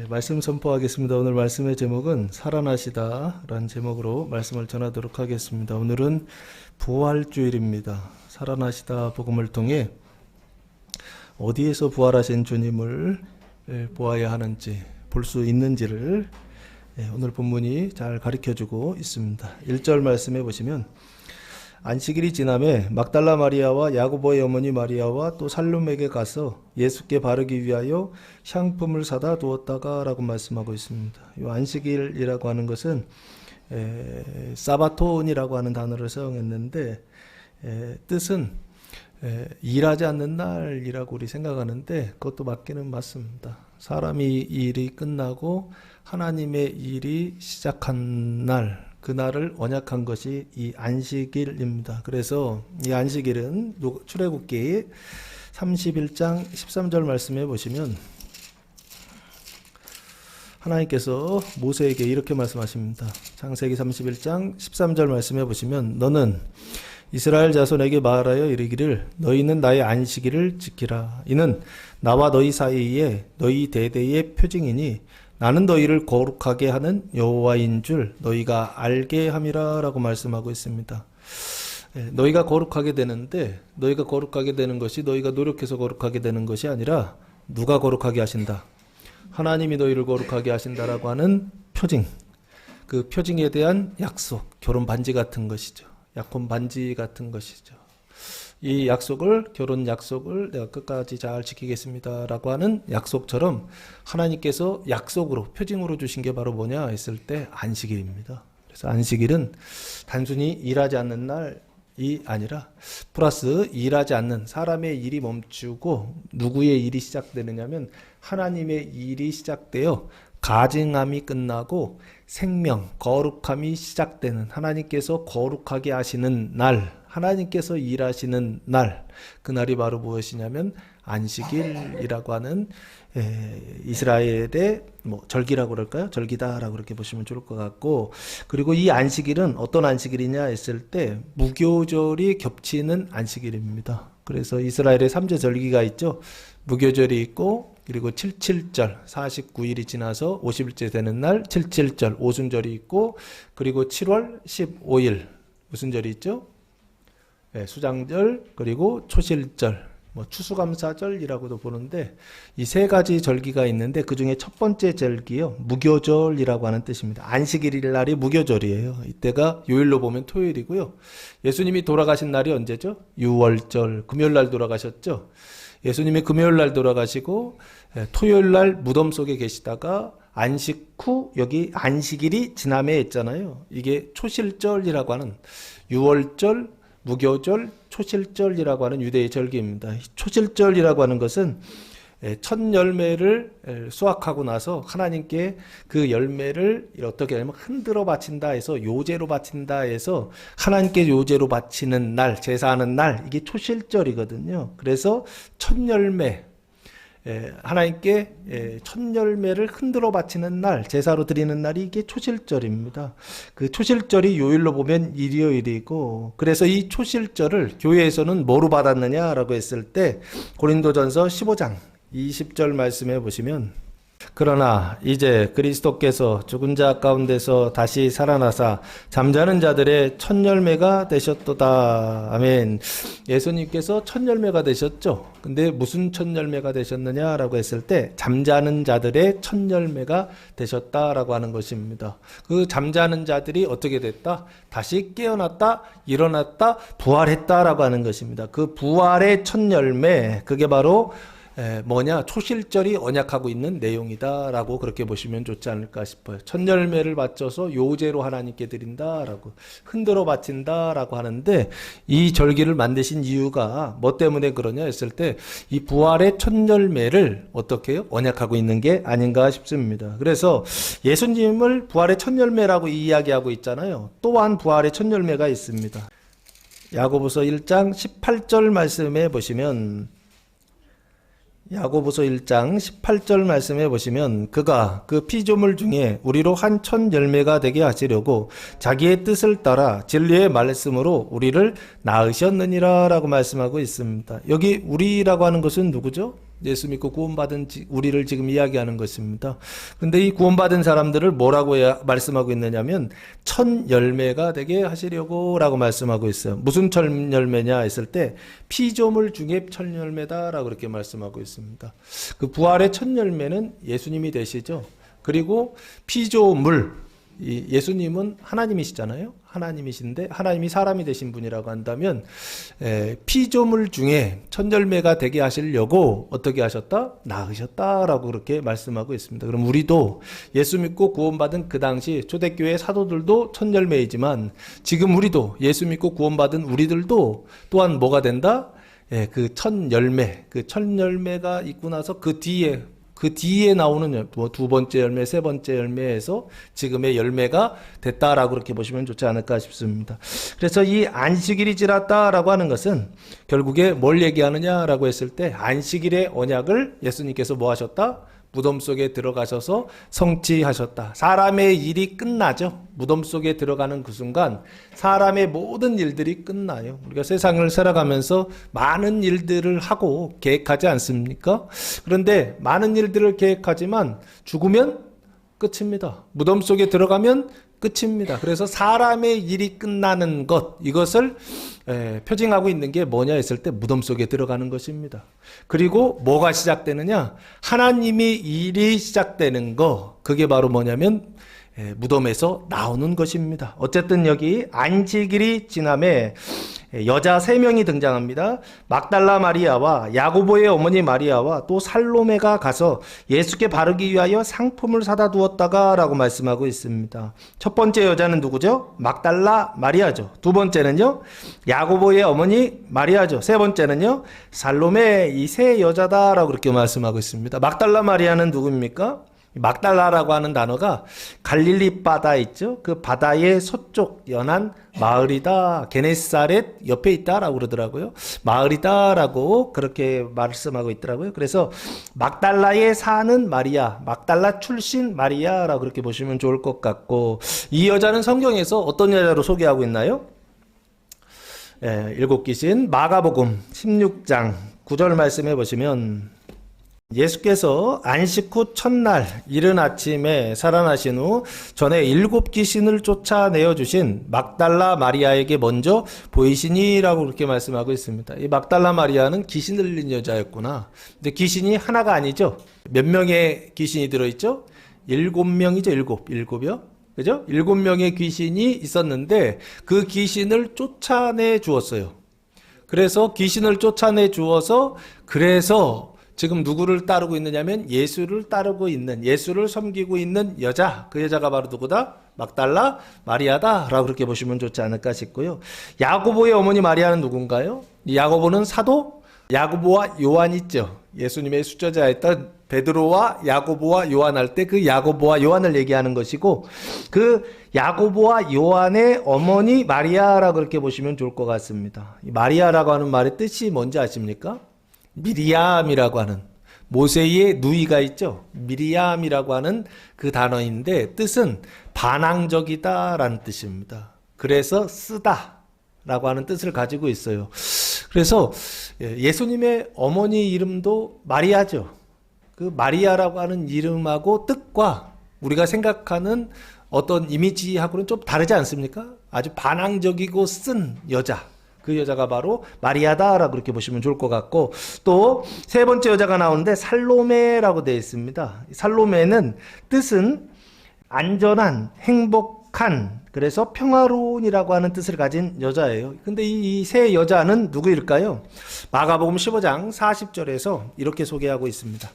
말씀 선포하겠습니다. 오늘 말씀의 제목은 살아나시다 라는 제목으로 말씀을 전하도록 하겠습니다. 오늘은 부활주일입니다. 살아나시다 복음을 통해 어디에서 부활하신 주님을 보아야 하는지 볼 수 있는지를 오늘 본문이 잘 가르쳐주고 있습니다. 1절 말씀해 보시면 안식일이 지남에 막달라 마리아와 야고보의 어머니 마리아와 또 살룸에게 가서 예수께 바르기 위하여 향품을 사다 두었다가 라고 말씀하고 있습니다. 이 안식일이라고 하는 것은 사바톤이라고 하는 단어를 사용했는데 뜻은 일하지 않는 날이라고 우리 생각하는데 그것도 맞기는 맞습니다. 사람이 일이 끝나고 하나님의 일이 시작한 날, 그날을 언약한 것이 이 안식일입니다. 그래서 이 안식일은 출애굽기 31장 13절 말씀해 보시면 하나님께서 모세에게 이렇게 말씀하십니다. 창세기 31장 13절 말씀해 보시면 너는 이스라엘 자손에게 말하여 이르기를 너희는 나의 안식일을 지키라. 이는 나와 너희 사이에 너희 대대의 표징이니 나는 너희를 거룩하게 하는 여호와인 줄 너희가 알게 함이라 라고 말씀하고 있습니다. 너희가 거룩하게 되는데 너희가 거룩하게 되는 것이 너희가 노력해서 거룩하게 되는 것이 아니라 누가 거룩하게 하신다? 하나님이 너희를 거룩하게 하신다라고 하는 표징, 그 표징에 대한 약속, 결혼 반지 같은 것이죠. 약혼 반지 같은 것이죠. 이 약속을, 결혼 약속을 내가 끝까지 잘 지키겠습니다 라고 하는 약속처럼 하나님께서 약속으로, 표징으로 주신 게 바로 뭐냐 했을 때 안식일입니다. 그래서 안식일은 단순히 일하지 않는 날이 아니라 플러스 일하지 않는 사람의 일이 멈추고 누구의 일이 시작되느냐면 하나님의 일이 시작되어 가증함이 끝나고 생명, 거룩함이 시작되는 하나님께서 거룩하게 하시는 날, 하나님께서 일하시는 날, 그날이 바로 무엇이냐면 안식일이라고 하는 이스라엘의 절기라고 그럴까요? 절기다라고 그렇게 보시면 좋을 것 같고, 그리고 이 안식일은 어떤 안식일이냐 했을 때 무교절이 겹치는 안식일입니다. 그래서 이스라엘의 3제 절기가 있죠. 무교절이 있고 그리고 77절 49일이 지나서 50일째 되는 날 77절 오순절이 있고 그리고 7월 15일 무슨 절이 있죠? 수장절 그리고 초실절 추수감사절이라고도 보는데 이 세 가지 절기가 있는데 그 중에 첫 번째 절기요 무교절이라고 하는 뜻입니다. 안식일 날이 무교절이에요. 이때가 요일로 보면 토요일이고요. 예수님이 돌아가신 날이 언제죠? 6월절 금요일 날 돌아가셨죠. 예수님이 금요일 날 돌아가시고 토요일 날 무덤 속에 계시다가 안식 후 여기 안식일이 지남에 있잖아요. 이게 초실절이라고 하는 6월절, 무교절, 초실절이라고 하는 유대의 절기입니다. 초실절이라고 하는 것은 첫 열매를 수확하고 나서 하나님께 그 열매를 어떻게 하냐면 흔들어 바친다 해서 요제로 바친다 해서 하나님께 요제로 바치는 날, 제사하는 날, 이게 초실절이거든요. 그래서 첫 열매, 하나님께 첫 열매를 흔들어 바치는 날, 제사로 드리는 날이 이게 초실절입니다. 그 초실절이 요일로 보면 일요일이고, 그래서 이 초실절을 교회에서는 뭐로 받았느냐라고 했을 때 고린도전서 15장 20절 말씀해 보시면 그러나 이제 그리스도께서 죽은 자 가운데서 다시 살아나사 잠자는 자들의 첫 열매가 되셨도다. 아멘. 예수님께서 첫 열매가 되셨죠. 근데 무슨 첫 열매가 되셨느냐라고 했을 때 잠자는 자들의 첫 열매가 되셨다라고 하는 것입니다. 그 잠자는 자들이 어떻게 됐다? 다시 깨어났다, 일어났다, 부활했다라고 하는 것입니다. 그 부활의 첫 열매, 그게 바로 뭐냐? 초실절이 언약하고 있는 내용이다라고 그렇게 보시면 좋지 않을까 싶어요. 첫 열매를 바쳐서 요제로 하나님께 드린다라고 흔들어 바친다라고 하는데 이 절기를 만드신 이유가 뭐 때문에 그러냐 했을 때 이 부활의 첫 열매를 어떻게 해요? 언약하고 있는 게 아닌가 싶습니다. 그래서 예수님을 부활의 첫 열매라고 이야기하고 있잖아요. 또한 부활의 첫 열매가 있습니다. 야고보서 1장 18절 말씀에 보시면 야고보서 1장 18절 말씀해 보시면 그가 그 피조물 중에 우리로 한 첫 열매가 되게 하시려고 자기의 뜻을 따라 진리의 말씀으로 우리를 낳으셨느니라 라고 말씀하고 있습니다. 여기 우리라고 하는 것은 누구죠? 예수 믿고 구원받은 우리를 지금 이야기하는 것입니다. 근데 이 구원받은 사람들을 뭐라고 말씀하고 있느냐면 첫 열매가 되게 하시려고 라고 말씀하고 있어요. 무슨 첫 열매냐 했을 때 피조물 중에 첫 열매다라고 그렇게 말씀하고 있습니다. 그 부활의 첫 열매는 예수님이 되시죠. 그리고 피조물, 예수님은 하나님이시잖아요. 하나님이신데 하나님이 사람이 되신 분이라고 한다면 피조물 중에 첫 열매가 되게 하시려고 어떻게 하셨다? 낳으셨다라고 그렇게 말씀하고 있습니다. 그럼 우리도 예수 믿고 구원받은 그 당시 초대교회 사도들도 첫 열매이지만 지금 우리도 예수 믿고 구원받은 우리들도 또한 뭐가 된다? 그 첫 열매, 그 첫 열매가 있고 나서 그 뒤에 나오는 두 번째 열매, 세 번째 열매에서 지금의 열매가 됐다라고 그렇게 보시면 좋지 않을까 싶습니다. 그래서 이 안식일이 지났다라고 하는 것은 결국에 뭘 얘기하느냐라고 했을 때 안식일의 언약을 예수님께서 뭐 하셨다? 무덤 속에 들어가셔서 성취하셨다. 사람의 일이 끝나죠. 무덤 속에 들어가는 그 순간 사람의 모든 일들이 끝나요. 우리가 세상을 살아가면서 많은 일들을 하고 계획하지 않습니까? 그런데 많은 일들을 계획하지만 죽으면 끝입니다. 무덤 속에 들어가면 끝입니다. 그래서 사람의 일이 끝나는 것, 이것을 표징하고 있는 게 뭐냐 했을 때 무덤 속에 들어가는 것입니다. 그리고 뭐가 시작되느냐? 하나님이 일이 시작되는 거, 그게 바로 뭐냐면 무덤에서 나오는 것입니다. 어쨌든 여기 안식일이 지남에 여자 3명이 등장합니다. 막달라 마리아와 야고보의 어머니 마리아와 또 살로메가 가서 예수께 바르기 위하여 상품을 사다 두었다가 라고 말씀하고 있습니다. 첫 번째 여자는 누구죠? 막달라 마리아죠. 두 번째는요, 야고보의 어머니 마리아죠. 세 번째는요, 살로메, 이 세 여자다라고 그렇게 말씀하고 있습니다. 막달라 마리아는 누구입니까? 막달라라고 하는 단어가 갈릴리 바다 있죠? 그 바다의 서쪽 연안 마을이다. 게네사렛 옆에 있다라고 그러더라고요. 마을이다라고 그렇게 말씀하고 있더라고요. 그래서 막달라에 사는 마리아, 막달라 출신 마리아라고 그렇게 보시면 좋을 것 같고, 이 여자는 성경에서 어떤 여자로 소개하고 있나요? 일곱 귀신 마가복음 16장 9절 말씀해 보시면 예수께서 안식 후 첫날 이른 아침에 살아나신 후 전에 7 귀신을 쫓아내어 주신 막달라 마리아에게 먼저 보이시니라고 그렇게 말씀하고 있습니다. 이 막달라 마리아는 귀신 들린 여자였구나. 근데 귀신이 하나가 아니죠. 몇 명의 귀신이 들어있죠? 7명이죠. 7이요. 그죠? 7명의 귀신이 있었는데 그 귀신을 쫓아내 주었어요. 그래서 귀신을 쫓아내 주어서 그래서 지금 누구를 따르고 있느냐면 예수를 따르고 있는, 예수를 섬기고 있는 여자, 그 여자가 바로 누구다? 막달라 마리아다 라고 그렇게 보시면 좋지 않을까 싶고요. 야고보의 어머니 마리아는 누군가요? 야고보는 사도? 야고보와 요한 있죠. 예수님의 수저자였던 베드로와 야고보와 요한 할 때 그 야고보와 요한을 얘기하는 것이고, 그 야고보와 요한의 어머니 마리아라고 그렇게 보시면 좋을 것 같습니다. 이 마리아라고 하는 말의 뜻이 뭔지 아십니까? 미리암이라고 하는, 모세의 누이가 있죠. 미리암이라고 하는 그 단어인데 뜻은 반항적이다라는 뜻입니다. 그래서 쓰다 라고 하는 뜻을 가지고 있어요. 그래서 예수님의 어머니 이름도 마리아죠. 그 마리아라고 하는 이름하고 뜻과 우리가 생각하는 어떤 이미지하고는 좀 다르지 않습니까? 아주 반항적이고 쓴 여자, 그 여자가 바로 마리아다라고 그렇게 보시면 좋을 것 같고, 또 세 번째 여자가 나오는데 살로메라고 되어 있습니다. 살로메는 뜻은 안전한, 행복한, 그래서 평화로운이라고 하는 뜻을 가진 여자예요. 근데 이 세 여자는 누구일까요? 마가복음 15장 40절에서 이렇게 소개하고 있습니다.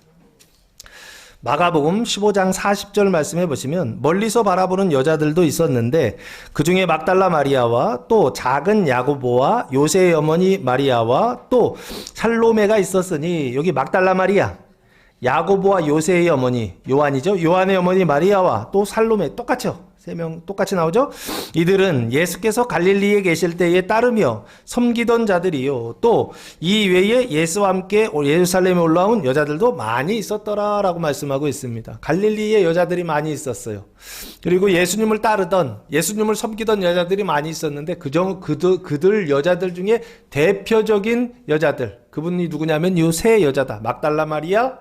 마가복음 15장 40절 말씀해 보시면 멀리서 바라보는 여자들도 있었는데 그 중에 막달라 마리아와 또 작은 야고보와 요새의 어머니 마리아와 또 살로메가 있었으니, 여기 막달라 마리아, 야고보와 요새의 어머니 요한이죠. 요한의 어머니 마리아와 또 살로메, 똑같죠. 3명 똑같이 나오죠? 이들은 예수께서 갈릴리에 계실 때에 따르며 섬기던 자들이요. 또 이 외에 예수와 함께 예루살렘에 올라온 여자들도 많이 있었더라라고 말씀하고 있습니다. 갈릴리에 여자들이 많이 있었어요. 그리고 예수님을 따르던, 예수님을 섬기던 여자들이 많이 있었는데 그들 여자들 중에 대표적인 여자들, 그분이 누구냐면 이 세 여자다. 막달라 마리아,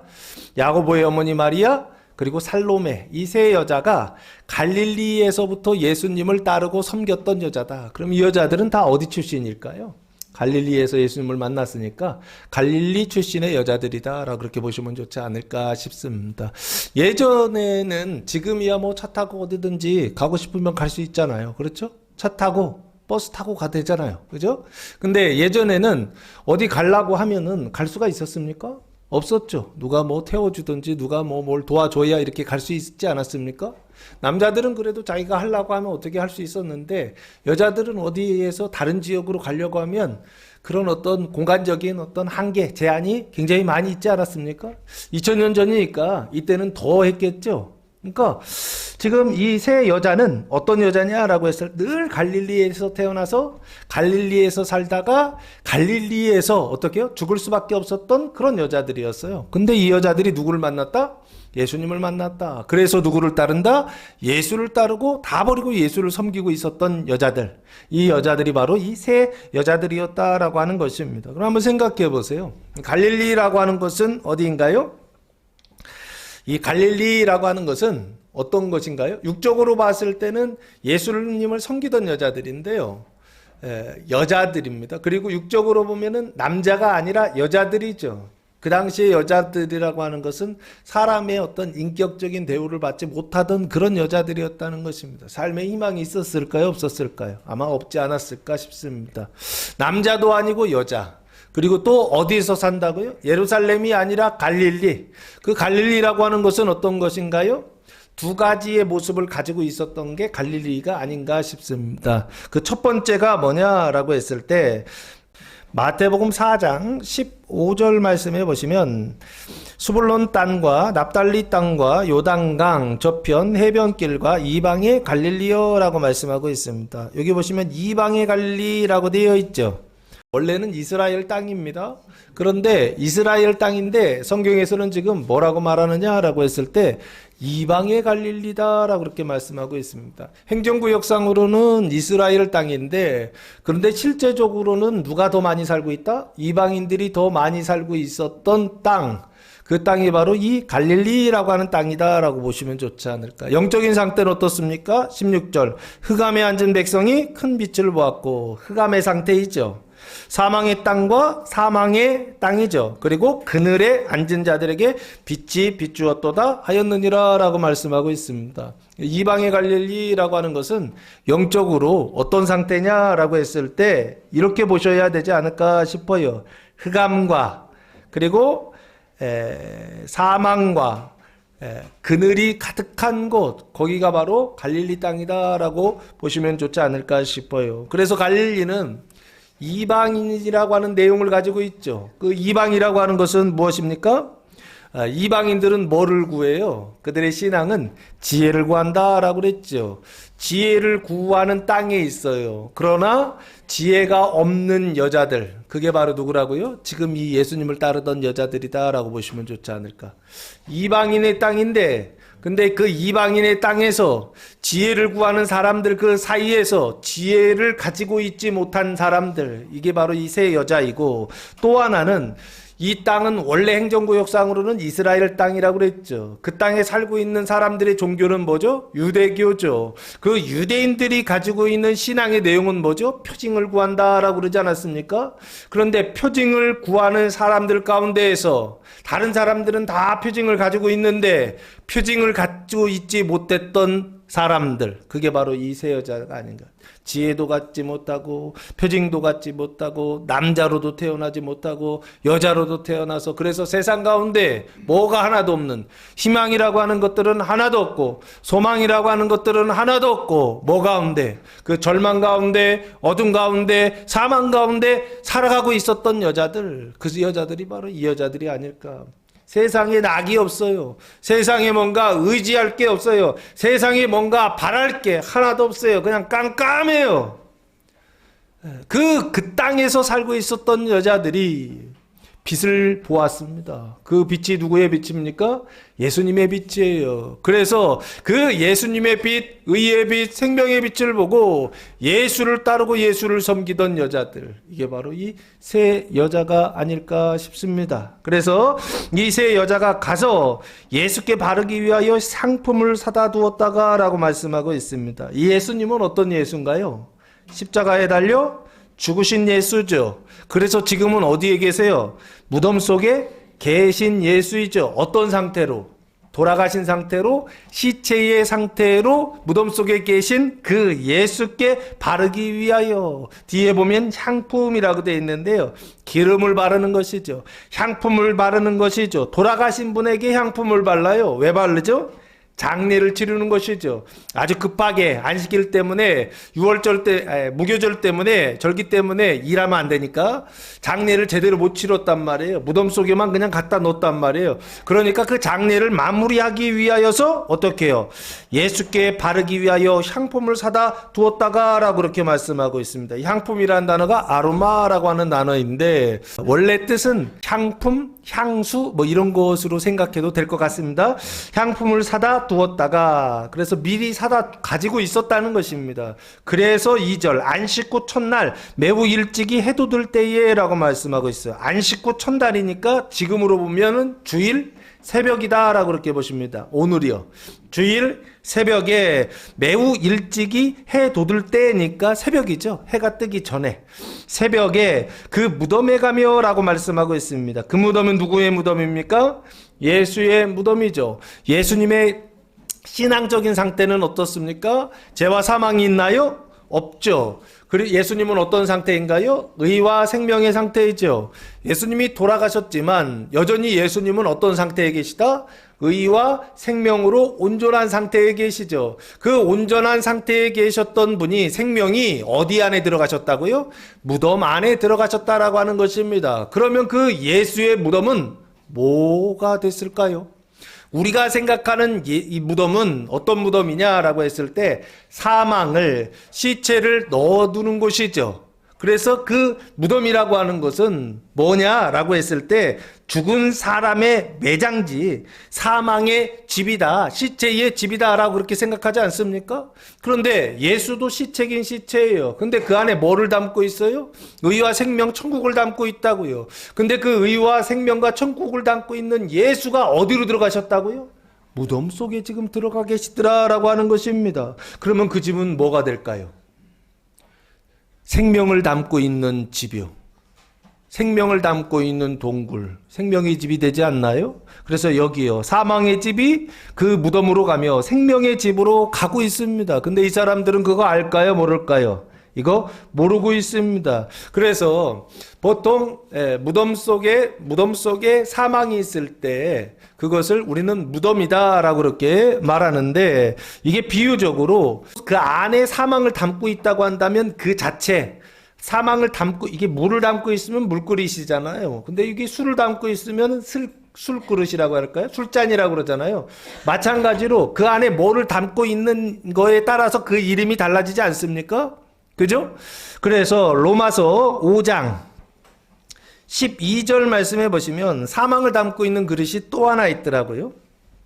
야고보의 어머니 마리아, 그리고 살로메, 이 세 여자가 갈릴리에서부터 예수님을 따르고 섬겼던 여자다. 그럼 이 여자들은 다 어디 출신일까요? 갈릴리에서 예수님을 만났으니까 갈릴리 출신의 여자들이다라고 그렇게 보시면 좋지 않을까 싶습니다. 예전에는, 지금이야 뭐 차 타고 어디든지 가고 싶으면 갈 수 있잖아요. 그렇죠? 차 타고 버스 타고 가도 되잖아요. 그죠? 근데 예전에는 어디 가려고 하면은 갈 수가 있었습니까? 없었죠. 누가 뭐 태워주든지 누가 뭐 뭘 도와줘야 이렇게 갈 수 있지 않았습니까? 남자들은 그래도 자기가 하려고 하면 어떻게 할 수 있었는데, 여자들은 어디에서 다른 지역으로 가려고 하면 그런 어떤 공간적인 어떤 한계, 제한이 굉장히 많이 있지 않았습니까? 2000년 전이니까 이때는 더 했겠죠. 그러니까 지금 이 세 여자는 어떤 여자냐라고 했을 때 늘 갈릴리에서 태어나서 갈릴리에서 살다가 갈릴리에서 어떻게 해요? 죽을 수밖에 없었던 그런 여자들이었어요. 근데 이 여자들이 누구를 만났다? 예수님을 만났다. 그래서 누구를 따른다? 예수를 따르고 다 버리고 예수를 섬기고 있었던 여자들. 이 여자들이 바로 이 세 여자들이었다라고 하는 것입니다. 그럼 한번 생각해 보세요. 갈릴리라고 하는 것은 어디인가요? 이 갈릴리라고 하는 것은 어떤 것인가요? 육적으로 봤을 때는 예수님을 섬기던 여자들인데요. 여자들입니다. 그리고 육적으로 보면은 남자가 아니라 여자들이죠. 그 당시에 여자들이라고 하는 것은 사람의 어떤 인격적인 대우를 받지 못하던 그런 여자들이었다는 것입니다. 삶에 희망이 있었을까요? 없었을까요? 아마 없지 않았을까 싶습니다. 남자도 아니고 여자. 그리고 또 어디에서 산다고요? 예루살렘이 아니라 갈릴리. 그 갈릴리라고 하는 것은 어떤 것인가요? 두 가지의 모습을 가지고 있었던 게 갈릴리가 아닌가 싶습니다. 그 첫 번째가 뭐냐라고 했을 때 마태복음 4장 15절 말씀해 보시면 수불론 땅과 납달리 땅과 요단강 저편 해변길과 이방의 갈릴리여라고 말씀하고 있습니다. 여기 보시면 이방의 갈릴리라고 되어 있죠. 원래는 이스라엘 땅입니다. 그런데 이스라엘 땅인데 성경에서는 지금 뭐라고 말하느냐라고 했을 때 이방의 갈릴리다라고 그렇게 말씀하고 있습니다. 행정구역상으로는 이스라엘 땅인데, 그런데 실제적으로는 누가 더 많이 살고 있다? 이방인들이 더 많이 살고 있었던 땅. 그 땅이 바로 이 갈릴리라고 하는 땅이다라고 보시면 좋지 않을까. 영적인 상태는 어떻습니까? 16절. 흑암에 앉은 백성이 큰 빛을 보았고, 흑암의 상태이죠. 사망의 땅과 사망의 땅이죠. 그리고 그늘에 앉은 자들에게 빛이 비추었도다 하였느니라 라고 말씀하고 있습니다. 이방의 갈릴리라고 하는 것은 영적으로 어떤 상태냐라고 했을 때 이렇게 보셔야 되지 않을까 싶어요. 흑암과 그리고 사망과 그늘이 가득한 곳, 거기가 바로 갈릴리 땅이다라고 보시면 좋지 않을까 싶어요. 그래서 갈릴리는 이방인이라고 하는 내용을 가지고 있죠. 그 이방이라고 하는 것은 무엇입니까? 이방인들은 뭐를 구해요? 그들의 신앙은 지혜를 구한다라고 그랬죠. 지혜를 구하는 땅에 있어요. 그러나 지혜가 없는 여자들, 그게 바로 누구라고요? 지금 이 예수님을 따르던 여자들이다라고 보시면 좋지 않을까. 이방인의 땅인데, 근데 그 이방인의 땅에서 지혜를 구하는 사람들 그 사이에서 지혜를 가지고 있지 못한 사람들, 이게 바로 이 세 여자이고, 또 하나는 이 땅은 원래 행정구역상으로는 이스라엘 땅이라고 그랬죠. 그 땅에 살고 있는 사람들의 종교는 뭐죠? 유대교죠. 그 유대인들이 가지고 있는 신앙의 내용은 뭐죠? 표징을 구한다라고 그러지 않았습니까? 그런데 표징을 구하는 사람들 가운데에서 다른 사람들은 다 표징을 가지고 있는데 표징을 가지고 있지 못했던 사람들, 그게 바로 이 세 여자가 아닌가. 지혜도 갖지 못하고 표징도 갖지 못하고 남자로도 태어나지 못하고 여자로도 태어나서 그래서 세상 가운데 뭐가 하나도 없는, 희망이라고 하는 것들은 하나도 없고 소망이라고 하는 것들은 하나도 없고, 뭐 가운데, 그 절망 가운데 어둠 가운데 사망 가운데 살아가고 있었던 여자들, 그 여자들이 바로 이 여자들이 아닐까. 세상에 낙이 없어요. 세상에 뭔가 의지할 게 없어요. 세상에 뭔가 바랄 게 하나도 없어요. 그냥 깜깜해요. 그 땅에서 살고 있었던 여자들이 빛을 보았습니다. 그 빛이 누구의 빛입니까? 예수님의 빛이에요. 그래서 그 예수님의 빛, 의의 빛, 생명의 빛을 보고 예수를 따르고 예수를 섬기던 여자들, 이게 바로 이 세 여자가 아닐까 싶습니다. 그래서 이 세 여자가 가서 예수께 바르기 위하여 상품을 사다 두었다가 라고 말씀하고 있습니다. 이 예수님은 어떤 예수인가요? 십자가에 달려 죽으신 예수죠. 그래서 지금은 어디에 계세요? 무덤 속에 계신 예수이죠. 어떤 상태로? 돌아가신 상태로, 시체의 상태로 무덤 속에 계신 그 예수께 바르기 위하여, 뒤에 보면 향품이라고 되어 있는데요, 기름을 바르는 것이죠. 향품을 바르는 것이죠. 돌아가신 분에게 향품을 발라요. 왜 바르죠? 장례를 치르는 것이죠. 아주 급하게 안식일 때문에, 유월절 때, 무교절 때문에, 절기 때문에 일하면 안 되니까 장례를 제대로 못 치렀단 말이에요. 무덤 속에만 그냥 갖다 놓았단 말이에요. 그러니까 그 장례를 마무리하기 위하여서 어떻게 해요? 예수께 바르기 위하여 향품을 사다 두었다가 라고 그렇게 말씀하고 있습니다. 이 향품이라는 단어가 아로마라고 하는 단어인데, 원래 뜻은 향품, 향수 뭐 이런 것으로 생각해도 될 것 같습니다. 향품을 사다 두었다가, 그래서 미리 사다 가지고 있었다는 것입니다. 그래서 2절 안식 후 첫날 매우 일찍이 해 돋을 때에 라고 말씀하고 있어요. 안식 후 첫날이니까 지금으로 보면은 주일 새벽이다 라고 그렇게 보십니다. 오늘이요. 주일 새벽에 매우 일찍이 해 돋을 때니까 새벽이죠. 해가 뜨기 전에 새벽에 그 무덤에 가며 라고 말씀하고 있습니다. 그 무덤은 누구의 무덤입니까? 예수의 무덤이죠. 예수님의 신앙적인 상태는 어떻습니까? 죄와 사망이 있나요? 없죠. 그리고 예수님은 어떤 상태인가요? 의와 생명의 상태이죠. 예수님이 돌아가셨지만 여전히 예수님은 어떤 상태에 계시다? 의와 생명으로 온전한 상태에 계시죠. 그 온전한 상태에 계셨던 분이, 생명이 어디 안에 들어가셨다고요? 무덤 안에 들어가셨다라고 하는 것입니다. 그러면 그 예수의 무덤은 뭐가 됐을까요? 우리가 생각하는 이 무덤은 어떤 무덤이냐라고 했을 때 사망을, 시체를 넣어두는 곳이죠. 그래서 그 무덤이라고 하는 것은 뭐냐라고 했을 때 죽은 사람의 매장지, 사망의 집이다, 시체의 집이다라고 그렇게 생각하지 않습니까? 그런데 예수도 시체긴 시체예요. 근데 그 안에 뭐를 담고 있어요? 의와 생명, 천국을 담고 있다고요. 근데 그 의와 생명과 천국을 담고 있는 예수가 어디로 들어가셨다고요? 무덤 속에 지금 들어가 계시더라라고 하는 것입니다. 그러면 그 집은 뭐가 될까요? 생명을 담고 있는 집이요. 생명을 담고 있는 동굴, 생명의 집이 되지 않나요? 그래서 여기요, 사망의 집이 그 무덤으로 가며 생명의 집으로 가고 있습니다. 근데 이 사람들은 그거 알까요? 모를까요? 이거 모르고 있습니다. 그래서 보통 무덤 속에 사망이 있을 때 그것을 우리는 무덤이다라고 그렇게 말하는데, 이게 비유적으로 그 안에 사망을 담고 있다고 한다면 그 자체, 사망을 담고, 이게 물을 담고 있으면 물그릇이잖아요. 근데 이게 술을 담고 있으면 술그릇이라고 할까요? 술잔이라고 그러잖아요. 마찬가지로 그 안에 뭐를 담고 있는 거에 따라서 그 이름이 달라지지 않습니까? 그죠? 그래서 로마서 5장 12절 말씀해 보시면 사망을 담고 있는 그릇이 또 하나 있더라고요.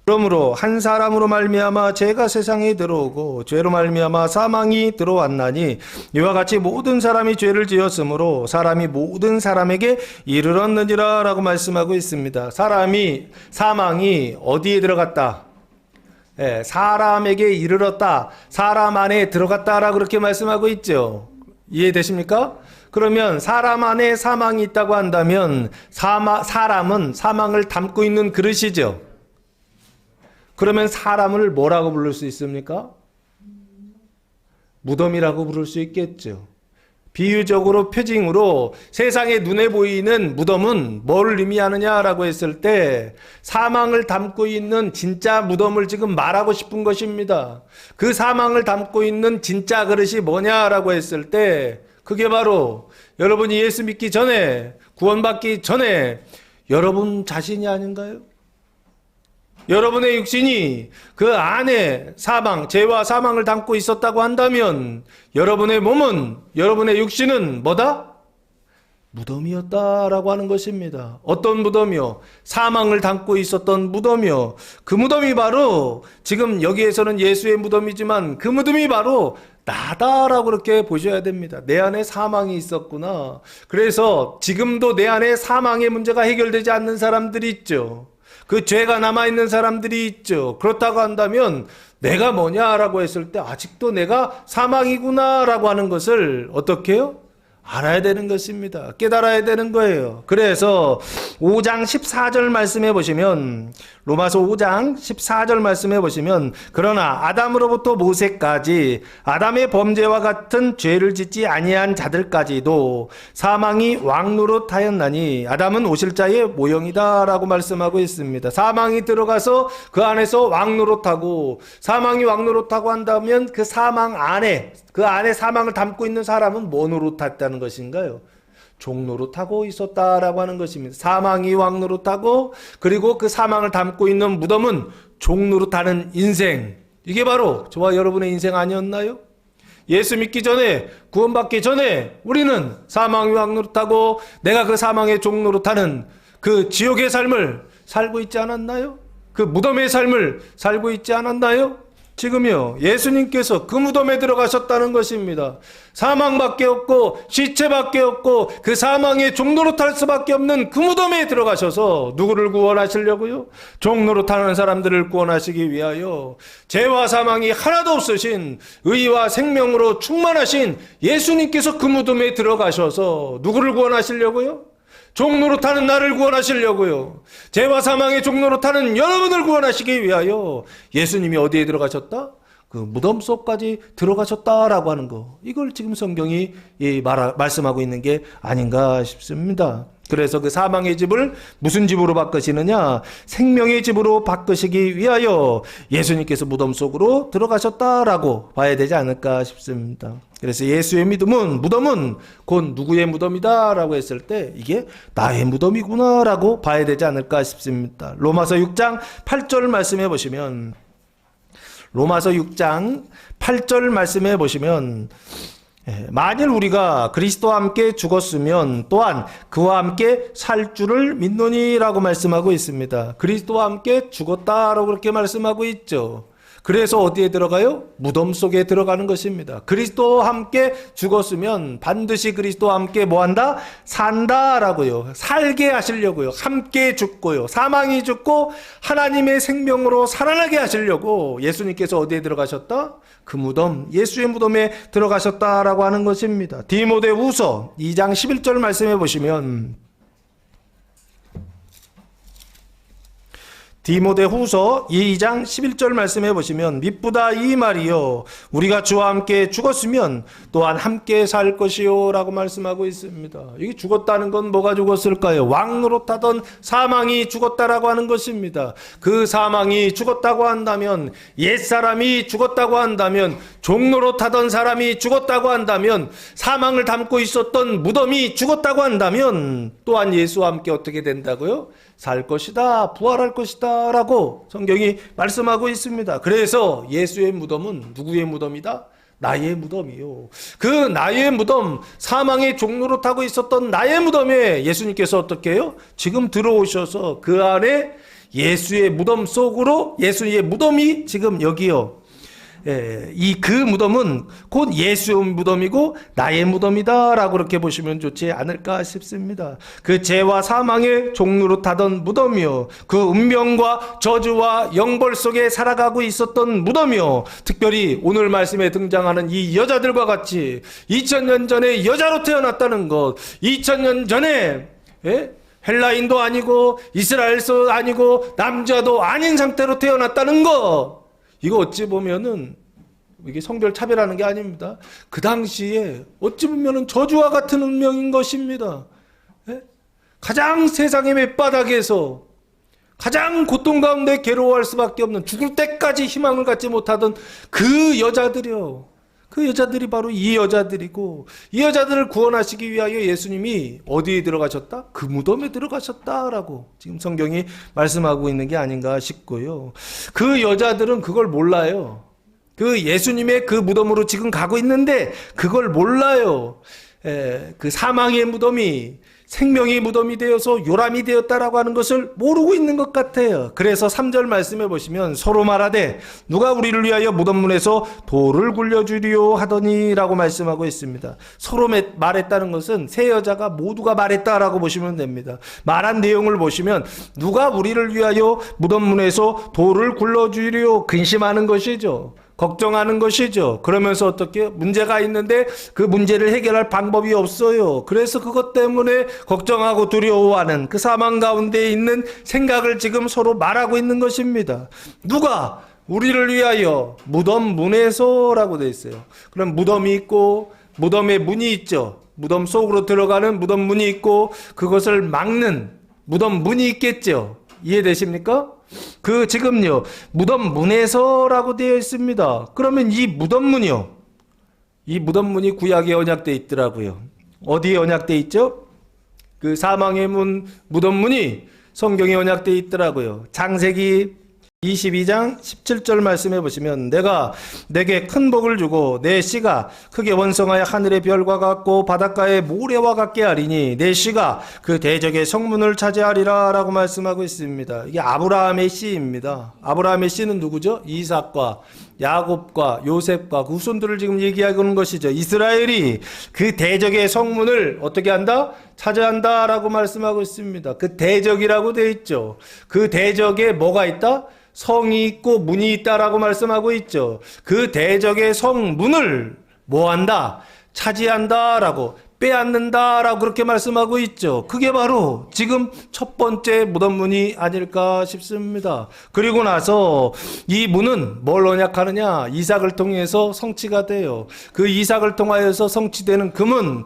그러므로 한 사람으로 말미암아 죄가 세상에 들어오고 죄로 말미암아 사망이 들어왔나니 이와 같이 모든 사람이 죄를 지었으므로 사람이 모든 사람에게 이르렀느니라 라고 말씀하고 있습니다. 사망이 어디에 들어갔다? 사람에게 이르렀다, 사람 안에 들어갔다라고 그렇게 말씀하고 있죠. 이해되십니까? 그러면 사람 안에 사망이 있다고 한다면 사람은 사망을 담고 있는 그릇이죠. 그러면 사람을 뭐라고 부를 수 있습니까? 무덤이라고 부를 수 있겠죠. 비유적으로, 표징으로 세상에 눈에 보이는 무덤은 뭘 의미하느냐라고 했을 때 사망을 담고 있는 진짜 무덤을 지금 말하고 싶은 것입니다. 그 사망을 담고 있는 진짜 그릇이 뭐냐라고 했을 때 그게 바로 여러분이 예수 믿기 전에, 구원받기 전에 여러분 자신이 아닌가요? 여러분의 육신이 그 안에 사망, 죄와 사망을 담고 있었다고 한다면 여러분의 몸은, 여러분의 육신은 뭐다? 무덤이었다라고 하는 것입니다. 어떤 무덤이요? 사망을 담고 있었던 무덤이요. 그 무덤이 바로 지금 여기에서는 예수의 무덤이지만 그 무덤이 바로 나다라고 그렇게 보셔야 됩니다. 내 안에 사망이 있었구나. 그래서 지금도 내 안에 사망의 문제가 해결되지 않는 사람들이 있죠. 그 죄가 남아있는 사람들이 있죠. 그렇다고 한다면 내가 뭐냐라고 했을 때 아직도 내가 사망이구나라고 하는 것을 어떻게 해요? 알아야 되는 것입니다. 깨달아야 되는 거예요. 그래서 5장 14절 말씀해 보시면, 로마서 5장 14절 말씀해 보시면, 그러나 아담으로부터 모세까지 아담의 범죄와 같은 죄를 짓지 아니한 자들까지도 사망이 왕노릇하였나니 아담은 오실 자의 모형이다라고 말씀하고 있습니다. 사망이 들어가서 그 안에서 왕노릇하고, 사망이 왕노릇하고 한다면 그 사망 안에, 그 안에 사망을 담고 있는 사람은 뭐 노릇했다는 것인가요? 종노릇하고 있었다라고 하는 것입니다. 사망이 왕노릇하고, 그리고 그 사망을 담고 있는 무덤은 종노릇하는 인생. 이게 바로 저와 여러분의 인생 아니었나요? 예수 믿기 전에, 구원받기 전에 우리는 사망이 왕노릇하고 내가 그 사망의 종노릇하는 그 지옥의 삶을 살고 있지 않았나요? 그 무덤의 삶을 살고 있지 않았나요? 지금요, 예수님께서 그 무덤에 들어가셨다는 것입니다. 사망밖에 없고 시체밖에 없고 그 사망의 종노릇할 수밖에 없는 그 무덤에 들어가셔서 누구를 구원하시려고요? 종노릇하는 사람들을 구원하시기 위하여 죄와 사망이 하나도 없으신 의와 생명으로 충만하신 예수님께서 그 무덤에 들어가셔서 누구를 구원하시려고요? 종노릇하는 나를 구원하시려고요. 죄와 사망의 종노릇하는 여러분을 구원하시기 위하여 예수님이 어디에 들어가셨다? 그 무덤 속까지 들어가셨다라고 하는 거. 이걸 지금 성경이 말씀하고 있는 게 아닌가 싶습니다. 그래서 그 사망의 집을 무슨 집으로 바꾸시느냐? 생명의 집으로 바꾸시기 위하여 예수님께서 무덤 속으로 들어가셨다라고 봐야 되지 않을까 싶습니다. 그래서 예수의 무덤은 곧 누구의 무덤이다라고 했을 때 이게 나의 무덤이구나라고 봐야 되지 않을까 싶습니다. 로마서 6장 8절 말씀해 보시면, 로마서 6장 8절 말씀해 보시면, 만일 우리가 그리스도와 함께 죽었으면 또한 그와 함께 살 줄을 믿노니라고 말씀하고 있습니다. 그리스도와 함께 죽었다라고 그렇게 말씀하고 있죠. 그래서 어디에 들어가요? 무덤 속에 들어가는 것입니다. 그리스도와 함께 죽었으면 반드시 그리스도와 함께 뭐한다? 산다라고요. 살게 하시려고요. 함께 죽고요. 사망이 죽고 하나님의 생명으로 살아나게 하시려고 예수님께서 어디에 들어가셨다? 그 무덤, 예수의 무덤에 들어가셨다라고 하는 것입니다. 디모데후서 2장 11절 말씀해 보시면, 디모데후서 2장 11절 말씀해 보시면, 미쁘다 이 말이요 우리가 주와 함께 죽었으면 또한 함께 살 것이요 라고 말씀하고 있습니다. 이게 죽었다는 건 뭐가 죽었을까요? 왕노릇하던 사망이 죽었다라고 하는 것입니다. 그 사망이 죽었다고 한다면, 옛사람이 죽었다고 한다면, 종노릇하던 사람이 죽었다고 한다면, 사망을 담고 있었던 무덤이 죽었다고 한다면 또한 예수와 함께 어떻게 된다고요? 살 것이다, 부활할 것이다 라고 성경이 말씀하고 있습니다. 그래서 예수의 무덤은 누구의 무덤이다? 나의 무덤이요. 그 나의 무덤, 사망의 종노릇하고 있었던 나의 무덤에 예수님께서 어떻게 해요? 지금 들어오셔서 그 안에 예수의 무덤 속으로, 예수의 무덤이 지금 여기요. 이 그 무덤은 곧 예수의 무덤이고 나의 무덤이다라고 그렇게 보시면 좋지 않을까 싶습니다. 그 죄와 사망의 종노릇하던 무덤이요, 그 운명과 저주와 영벌 속에 살아가고 있었던 무덤이요, 특별히 오늘 말씀에 등장하는 이 여자들과 같이 2000년 전에 여자로 태어났다는 것, 2000년 전에 헬라인도 아니고 이스라엘도 아니고 남자도 아닌 상태로 태어났다는 것, 이거 어찌 보면은 이게 성별 차별하는 게 아닙니다. 그 당시에 어찌 보면은 저주와 같은 운명인 것입니다. 가장 세상의 밑바닥에서 가장 고통 가운데 괴로워할 수밖에 없는, 죽을 때까지 희망을 갖지 못하던 그 여자들이요, 그 여자들이 바로 이 여자들이고, 이 여자들을 구원하시기 위하여 예수님이 어디에 들어가셨다? 그 무덤에 들어가셨다라고 지금 성경이 말씀하고 있는 게 아닌가 싶고요. 그 여자들은 그걸 몰라요. 그 예수님의 그 무덤으로 지금 가고 있는데 그걸 몰라요. 그 사망의 무덤이 생명의 무덤이 되어서 요람이 되었다라고 하는 것을 모르고 있는 것 같아요. 그래서 3절 말씀해 보시면 서로 말하되 누가 우리를 위하여 무덤문에서 돌을 굴려주리요 하더니 라고 말씀하고 있습니다. 서로 말했다는 것은 세 여자가 모두가 말했다라고 보시면 됩니다. 말한 내용을 보시면 누가 우리를 위하여 무덤문에서 돌을 굴려주리요, 근심하는 것이죠. 걱정하는 것이죠. 그러면서 어떻게 문제가 있는데 그 문제를 해결할 방법이 없어요. 그래서 그것 때문에 걱정하고 두려워하는 그 사망 가운데 있는 생각을 지금 서로 말하고 있는 것입니다. 누가 우리를 위하여 무덤 문에서라고 되어 있어요. 그럼 무덤이 있고 무덤에 문이 있죠. 무덤 속으로 들어가는 무덤 문이 있고 그것을 막는 무덤 문이 있겠죠. 이해되십니까? 지금요, 무덤 문에서라고 되어 있습니다. 그러면 이 무덤 문이요. 이 무덤 문이 구약에 언약되어 있더라고요. 어디에 언약되어 있죠? 그 사망의 문, 무덤 문이 성경에 언약되어 있더라고요. 창세기 22장 17절 말씀해 보시면 내가 내게 큰 복을 주고 내 씨가 크게 원성하여 하늘의 별과 같고 바닷가의 모래와 같게 하리니 내 씨가 그 대적의 성문을 차지하리라 라고 말씀하고 있습니다. 이게 아브라함의 씨입니다. 아브라함의 씨는 누구죠? 이삭과 야곱과 요셉과 그 후손들을 지금 얘기하는 것이죠. 이스라엘이 그 대적의 성문을 어떻게 한다? 차지한다 라고 말씀하고 있습니다. 그 대적이라고 되어 있죠. 그 대적에 뭐가 있다? 성이 있고 문이 있다라고 말씀하고 있죠. 그 대적의 성문을 뭐한다? 차지한다라고, 빼앗는다라고 그렇게 말씀하고 있죠. 그게 바로 지금 첫 번째 무덤문이 아닐까 싶습니다. 그리고 나서 이 문은 뭘 언약하느냐? 이삭을 통해서 성취가 돼요. 그 이삭을 통하여서 성취되는 그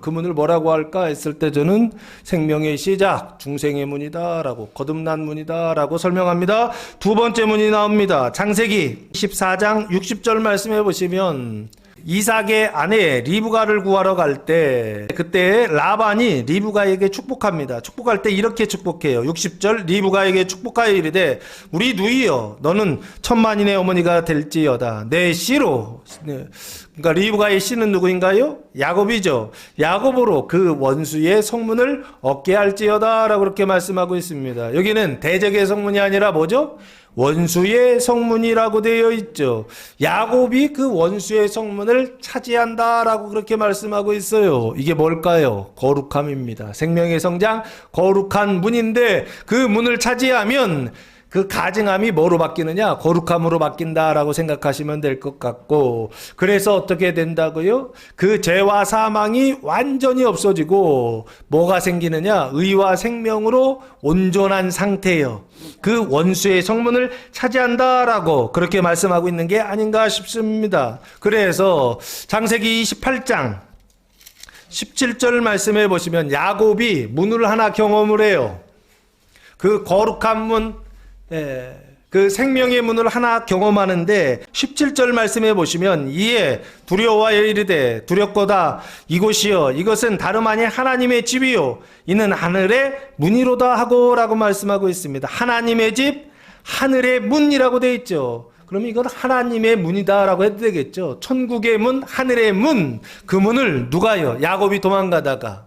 문을 뭐라고 할까 했을 때 저는 생명의 시작, 중생의 문이다라고, 거듭난 문이다라고 설명합니다. 두 번째 문이 나옵니다. 창세기 14장 60절 말씀해 보시면 이삭의 아내 리브가를 구하러 갈 때 그때 라반이 리브가에게 축복합니다. 축복할 때 이렇게 축복해요. 60절 리브가에게 축복하여 이르되 우리 누이여 너는 천만인의 어머니가 될지어다. 내 씨로, 그러니까 리브가의 씨는 누구인가요? 야곱이죠. 야곱으로 그 원수의 성문을 얻게 할지어다 라고 그렇게 말씀하고 있습니다. 여기는 대적의 성문이 아니라 뭐죠? 원수의 성문이라고 되어 있죠. 야곱이 그 원수의 성문을 차지한다라고 그렇게 말씀하고 있어요. 이게 뭘까요? 거룩함입니다. 생명의 성장, 거룩한 문인데 그 문을 차지하면 그 가증함이 뭐로 바뀌느냐? 거룩함으로 바뀐다라고 생각하시면 될 것 같고, 그래서 어떻게 된다고요? 그 죄와 사망이 완전히 없어지고 뭐가 생기느냐? 의와 생명으로 온전한 상태예요. 그 원수의 성문을 차지한다라고 그렇게 말씀하고 있는 게 아닌가 싶습니다. 그래서 창세기 28장 17절 말씀해 보시면 야곱이 문을 하나 경험을 해요. 그 거룩한 문, 그 생명의 문을 하나 경험하는데 17절 말씀해 보시면 이에 두려워하여 이르되 두렵고다 이곳이여 이것은 다름 아닌 하나님의 집이요 이는 하늘의 문이로다 하고 라고 말씀하고 있습니다. 하나님의 집, 하늘의 문이라고 되어 있죠. 그러면 이건 하나님의 문이다 라고 해도 되겠죠. 천국의 문, 하늘의 문, 그 문을 누가요? 야곱이 도망가다가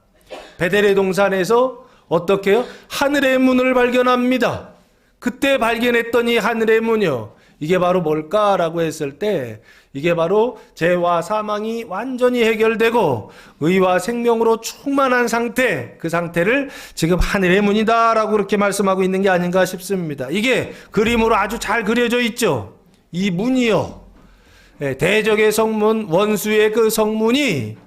베델의 동산에서 어떻게 해요? 하늘의 문을 발견합니다. 그때 발견했더니 하늘의 문이요. 이게 바로 뭘까라고 했을 때 이게 바로 죄와 사망이 완전히 해결되고 의와 생명으로 충만한 상태, 그 상태를 지금 하늘의 문이다라고 그렇게 말씀하고 있는 게 아닌가 싶습니다. 이게 그림으로 아주 잘 그려져 있죠. 이 문이요. 대적의 성문, 원수의 그 성문이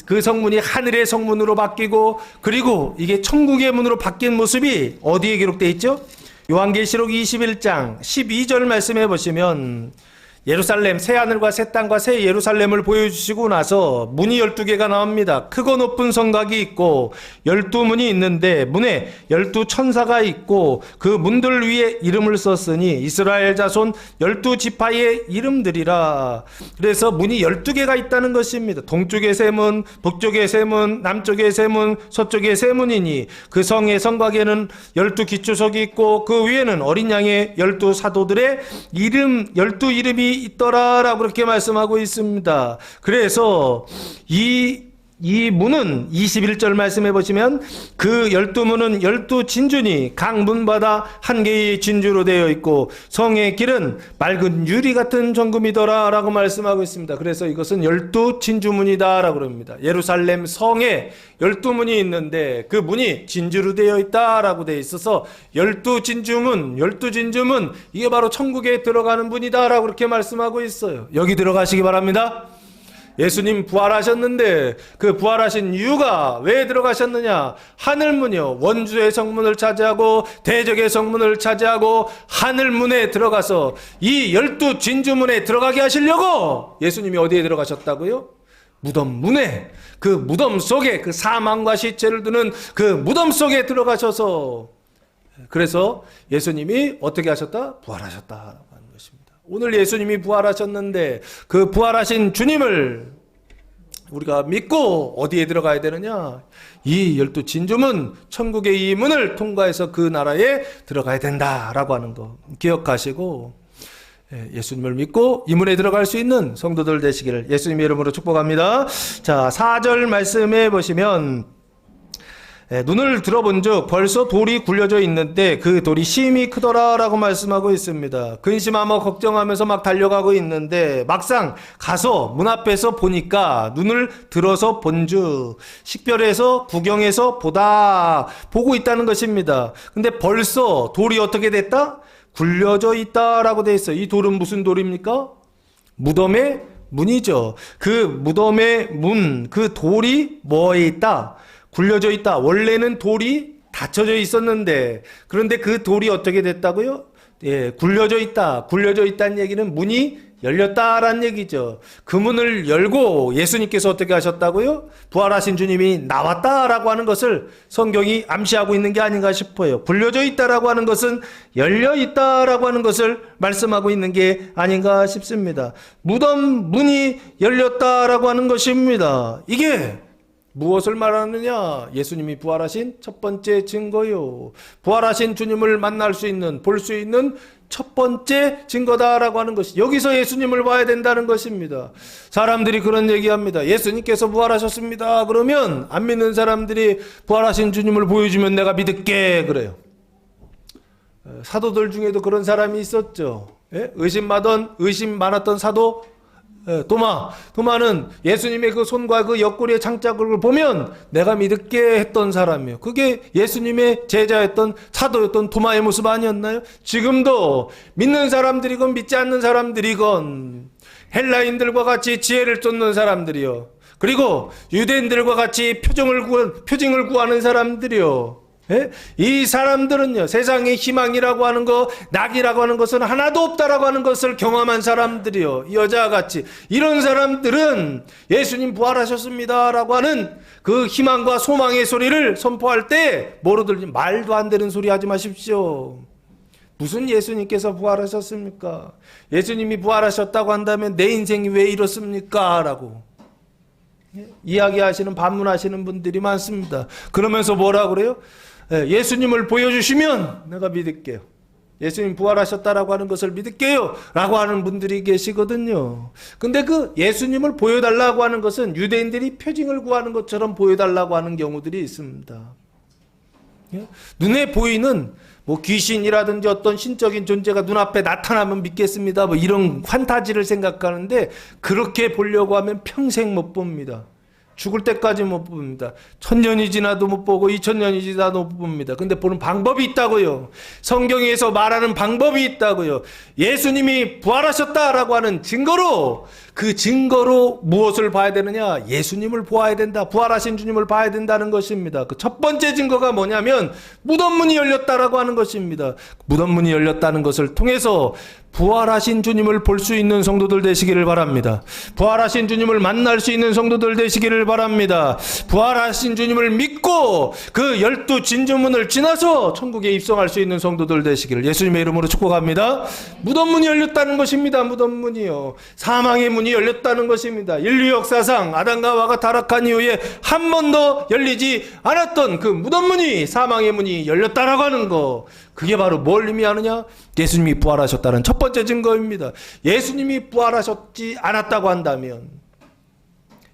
그 성문이 하늘의 성문으로 바뀌고 그리고 이게 천국의 문으로 바뀐 모습이 어디에 기록되어 있죠? 요한계시록 21장 12절 말씀해 보시면 예루살렘, 새 하늘과 새 땅과 새 예루살렘을 보여주시고 나서 문이 12개가 나옵니다. 크고 높은 성곽이 있고 12문이 있는데 문에 12천사가 있고 그 문들 위에 이름을 썼으니 이스라엘 자손 12지파의 이름들이라. 그래서 문이 12개가 있다는 것입니다. 동쪽의 세 문, 북쪽의 세 문, 남쪽의 세 문, 서쪽의 세 문이니 그 성의 성곽에는 12기초석이 있고 그 위에는 어린 양의 12사도들의 이름, 12이름이 있더라라고 그렇게 말씀하고 있습니다. 그래서 이 문은 21절 말씀해 보시면 그 12문은 12진주니 각 문마다 한 개의 진주로 되어 있고 성의 길은 맑은 유리 같은 정금이더라 라고 말씀하고 있습니다. 그래서 이것은 12진주문이다 라고 합니다. 예루살렘 성에 12문이 있는데 그 문이 진주로 되어 있다 라고 되어 있어서 12진주문 이게 바로 천국에 들어가는 문이다 라고 그렇게 말씀하고 있어요. 여기 들어가시기 바랍니다. 예수님 부활하셨는데 그 부활하신 이유가 왜 들어가셨느냐? 하늘문이요, 원주의 성문을 차지하고 대적의 성문을 차지하고 하늘문에 들어가서 이 12진주문에 들어가게 하시려고 예수님이 어디에 들어가셨다고요? 무덤문에, 그 무덤 속에, 그 사망과 시체를 두는 그 무덤 속에 들어가셔서, 그래서 예수님이 어떻게 하셨다? 부활하셨다. 오늘 예수님이 부활하셨는데 그 부활하신 주님을 우리가 믿고 어디에 들어가야 되느냐? 이 12진주문, 천국의 이 문을 통과해서 그 나라에 들어가야 된다라고 하는 거 기억하시고 예수님을 믿고 이 문에 들어갈 수 있는 성도들 되시기를 예수님의 이름으로 축복합니다. 자, 4절 말씀해 보시면 눈을 들어본 즉 벌써 돌이 굴려져 있는데 그 돌이 심히 크더라 라고 말씀하고 있습니다. 근심하며 걱정하면서 막 달려가고 있는데 막상 가서 문 앞에서 보니까 눈을 들어서 본즉 식별해서 구경해서 보고 있다는 것입니다. 근데 벌써 돌이 어떻게 됐다? 굴려져 있다라고 돼 있어요. 이 돌은 무슨 돌입니까? 무덤의 문이죠. 그 무덤의 문, 그 돌이 뭐에 있다? 굴려져 있다. 원래는 돌이 닫혀져 있었는데 그런데 그 돌이 어떻게 됐다고요? 예, 굴려져 있다. 굴려져 있다는 얘기는 문이 열렸다라는 얘기죠. 그 문을 열고 예수님께서 어떻게 하셨다고요? 부활하신 주님이 나왔다라고 하는 것을 성경이 암시하고 있는 게 아닌가 싶어요. 굴려져 있다라고 하는 것은 열려 있다라고 하는 것을 말씀하고 있는 게 아닌가 싶습니다. 무덤 문이 열렸다라고 하는 것입니다. 이게 무엇을 말하느냐? 예수님이 부활하신 첫 번째 증거요. 부활하신 주님을 만날 수 있는, 볼 수 있는 첫 번째 증거다라고 하는 것이 여기서 예수님을 봐야 된다는 것입니다. 사람들이 그런 얘기합니다. 예수님께서 부활하셨습니다. 그러면 안 믿는 사람들이 부활하신 주님을 보여주면 내가 믿을게 그래요. 사도들 중에도 그런 사람이 있었죠. 의심 많았던 사도 도마는 예수님의 그 손과 그 옆구리의 장자국을 보면 내가 믿을게 했던 사람이에요. 그게 예수님의 제자였던 사도였던 도마의 모습 아니었나요? 지금도 믿는 사람들이건 믿지 않는 사람들이건 헬라인들과 같이 지혜를 쫓는 사람들이요, 그리고 유대인들과 같이 표징을 구하는 사람들이요, 이 사람들은요, 세상의 희망이라고 하는 거, 낙이라고 하는 것은 하나도 없다라고 하는 것을 경험한 사람들이요, 여자와 같이 이런 사람들은 예수님 부활하셨습니다라고 하는 그 희망과 소망의 소리를 선포할 때 뭐로 들지? 말도 안 되는 소리 하지 마십시오. 무슨 예수님께서 부활하셨습니까? 예수님이 부활하셨다고 한다면 내 인생이 왜 이렇습니까? 라고 이야기하시는, 반문하시는 분들이 많습니다. 그러면서 뭐라 그래요? 예수님을 보여주시면 내가 믿을게요. 예수님 부활하셨다라고 하는 것을 믿을게요 라고 하는 분들이 계시거든요. 근데 그 예수님을 보여달라고 하는 것은 유대인들이 표징을 구하는 것처럼 보여달라고 하는 경우들이 있습니다. 눈에 보이는 뭐 귀신이라든지 어떤 신적인 존재가 눈앞에 나타나면 믿겠습니다, 뭐 이런 판타지를 생각하는데 그렇게 보려고 하면 평생 못 봅니다. 죽을 때까지 못 봅니다. 1000년이 지나도 못 보고 2000년이 지나도 못 봅니다. 근데 보는 방법이 있다고요. 성경에서 말하는 방법이 있다고요. 예수님이 부활하셨다라고 하는 증거로 그 증거로 무엇을 봐야 되느냐? 예수님을 보아야 된다. 부활하신 주님을 봐야 된다는 것입니다. 그 첫 번째 증거가 뭐냐면 무덤문이 열렸다라고 하는 것입니다. 무덤문이 열렸다는 것을 통해서 부활하신 주님을 볼 수 있는 성도들 되시기를 바랍니다. 부활하신 주님을 만날 수 있는 성도들 되시기를 바랍니다. 부활하신 주님을 믿고 그 12 진주문을 지나서 천국에 입성할 수 있는 성도들 되시기를 예수님의 이름으로 축복합니다. 무덤문이 열렸다는 것입니다. 무덤문이요. 사망의 문이 열렸다는 것입니다. 인류 역사상 아담과 하와가 타락한 이후에 한 번도 열리지 않았던 그 무덤문이, 사망의 문이 열렸다라고 하는 거, 그게 바로 뭘 의미하느냐? 예수님이 부활하셨다는 첫 번째 증거입니다. 예수님이 부활하셨지 않았다고 한다면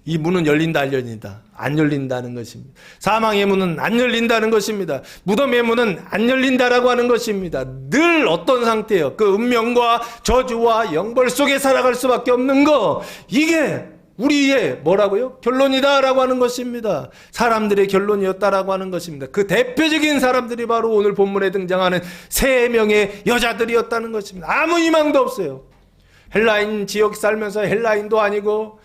이 문은 열린다, 안 열린다? 안 열린다는 것입니다. 사망의 문은 안 열린다는 것입니다. 무덤의 문은 안 열린다라고 하는 것입니다. 늘 어떤 상태예요? 그 운명과 저주와 영벌 속에 살아갈 수밖에 없는 거, 이게 우리의 뭐라고요? 결론이다라고 하는 것입니다. 사람들의 결론이었다라고 하는 것입니다. 그 대표적인 사람들이 바로 오늘 본문에 등장하는 3명의 여자들이었다는 것입니다. 아무 희망도 없어요. 헬라인 지역 살면서 헬라인도 아니고,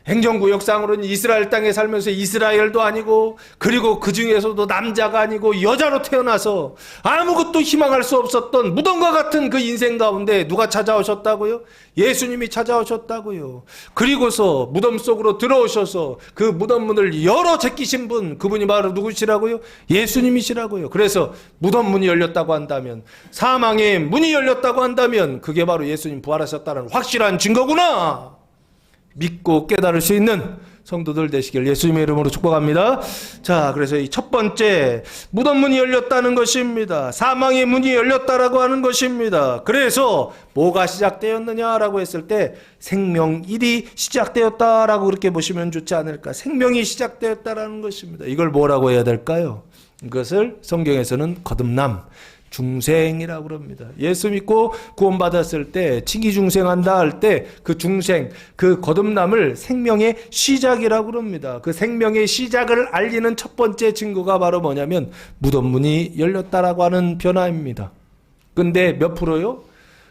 행정구역상으로는 이스라엘 땅에 살면서 이스라엘도 아니고, 그리고 그 중에서도 남자가 아니고 여자로 태어나서 아무것도 희망할 수 없었던 무덤과 같은 그 인생 가운데 누가 찾아오셨다고요? 예수님이 찾아오셨다고요. 그리고서 무덤 속으로 들어오셔서 그 무덤 문을 열어 제끼신 분, 그분이 바로 누구시라고요? 예수님이시라고요. 그래서 무덤 문이 열렸다고 한다면, 사망의 문이 열렸다고 한다면 그게 바로 예수님 부활하셨다는 확실한 증거구나. 믿고 깨달을 수 있는 성도들 되시길 예수님의 이름으로 축복합니다. 자, 그래서 이 첫 번째, 무덤 문이 열렸다는 것입니다. 사망의 문이 열렸다라고 하는 것입니다. 그래서 뭐가 시작되었느냐라고 했을 때 생명일이 시작되었다라고 그렇게 보시면 좋지 않을까. 생명이 시작되었다라는 것입니다. 이걸 뭐라고 해야 될까요? 이것을 성경에서는 거듭남, 중생이라고 그럽니다. 예수 믿고 구원받았을 때, 칭의 중생한다 할 때 그 중생, 그 거듭남을 생명의 시작이라고 그럽니다. 그 생명의 시작을 알리는 첫 번째 증거가 바로 뭐냐면 무덤문이 열렸다라고 하는 변화입니다. 근데 몇 프로요?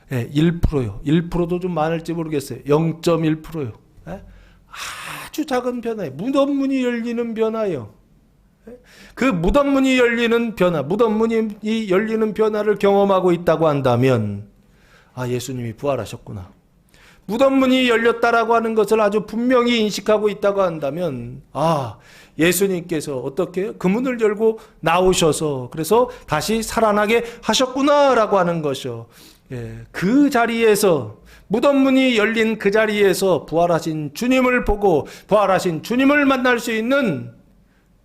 1%요. 1%도 좀 많을지 모르겠어요. 0.1%요. 아주 작은 변화예요. 무덤문이 열리는 변화예요. 그 무덤문이 열리는 변화, 무덤문이 열리는 변화를 경험하고 있다고 한다면, 예수님이 부활하셨구나. 무덤문이 열렸다라고 하는 것을 아주 분명히 인식하고 있다고 한다면, 예수님께서 어떻게 해요? 그 문을 열고 나오셔서 그래서 다시 살아나게 하셨구나라고 하는 것이요. 그 자리에서, 무덤문이 열린 그 자리에서 부활하신 주님을 보고 부활하신 주님을 만날 수 있는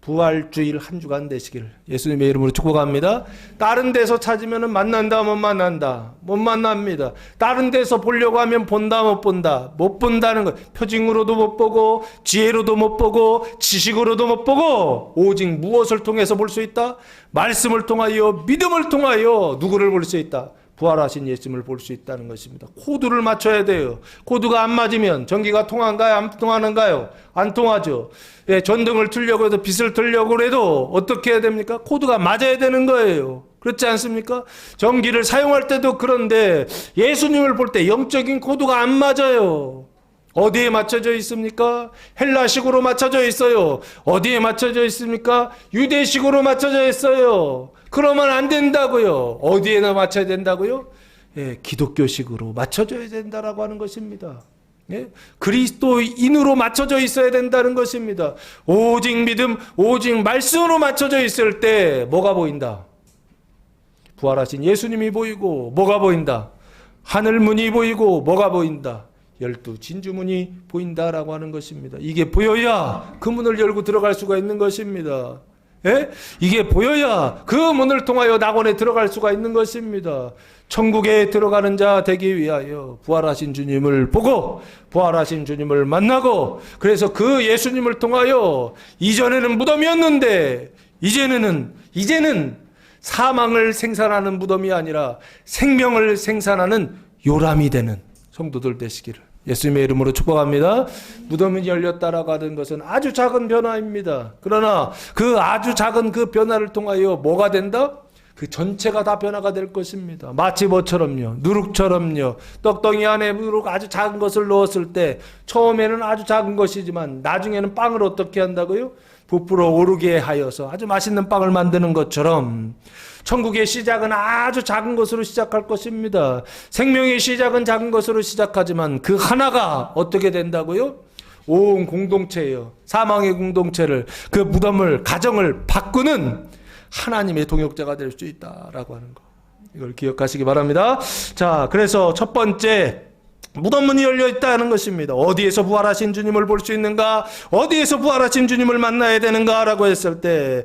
부활주일 한 주간 되시기를 예수님의 이름으로 축복합니다. 다른 데서 찾으면 만난다, 못 만난다, 못 만납니다. 다른 데서 보려고 하면 본다, 못 본다, 못 본다는 것. 표징으로도 못 보고, 지혜로도 못 보고, 지식으로도 못 보고, 오직 무엇을 통해서 볼 수 있다? 말씀을 통하여, 믿음을 통하여 누구를 볼 수 있다? 부활하신 예수님을 볼 수 있다는 것입니다. 코드를 맞춰야 돼요. 코드가 안 맞으면 전기가 통한가요? 안 통하는가요? 안 통하죠. 전등을 틀려고 해도, 빛을 틀려고 해도 어떻게 해야 됩니까? 코드가 맞아야 되는 거예요. 그렇지 않습니까? 전기를 사용할 때도 그런데 예수님을 볼 때 영적인 코드가 안 맞아요. 어디에 맞춰져 있습니까? 헬라식으로 맞춰져 있어요. 어디에 맞춰져 있습니까? 유대식으로 맞춰져 있어요. 그러면 안 된다고요. 어디에나 맞춰야 된다고요? 기독교식으로 맞춰져야 된다라고 하는 것입니다. 그리스도인으로 맞춰져 있어야 된다는 것입니다. 오직 믿음, 오직 말씀으로 맞춰져 있을 때 뭐가 보인다? 부활하신 예수님이 보이고, 뭐가 보인다? 하늘문이 보이고, 뭐가 보인다? 12 진주문이 보인다라고 하는 것입니다. 이게 보여야 그 문을 열고 들어갈 수가 있는 것입니다. 이게 보여야 그 문을 통하여 낙원에 들어갈 수가 있는 것입니다. 천국에 들어가는 자 되기 위하여 부활하신 주님을 보고 부활하신 주님을 만나고, 그래서 그 예수님을 통하여 이전에는 무덤이었는데 이제는 사망을 생산하는 무덤이 아니라 생명을 생산하는 요람이 되는 성도들 되시기를 예수님의 이름으로 축복합니다. 무덤이 열렸다라고 하는 것은 아주 작은 변화입니다. 그러나 그 아주 작은 그 변화를 통하여 뭐가 된다? 그 전체가 다 변화가 될 것입니다. 마치 뭐처럼요, 누룩처럼요. 떡덩이 안에 누룩 아주 작은 것을 넣었을 때 처음에는 아주 작은 것이지만 나중에는 빵을 어떻게 한다고요? 부풀어 오르게 하여서 아주 맛있는 빵을 만드는 것처럼 천국의 시작은 아주 작은 것으로 시작할 것입니다. 생명의 시작은 작은 것으로 시작하지만 그 하나가 어떻게 된다고요? 온 공동체예요. 사망의 공동체를, 그 무덤을, 가정을 바꾸는 하나님의 동역자가 될 수 있다라고 하는 거, 이걸 기억하시기 바랍니다. 자, 그래서 첫 번째, 무덤 문이 열려 있다는 것입니다. 어디에서 부활하신 주님을 볼 수 있는가? 어디에서 부활하신 주님을 만나야 되는가라고 했을 때,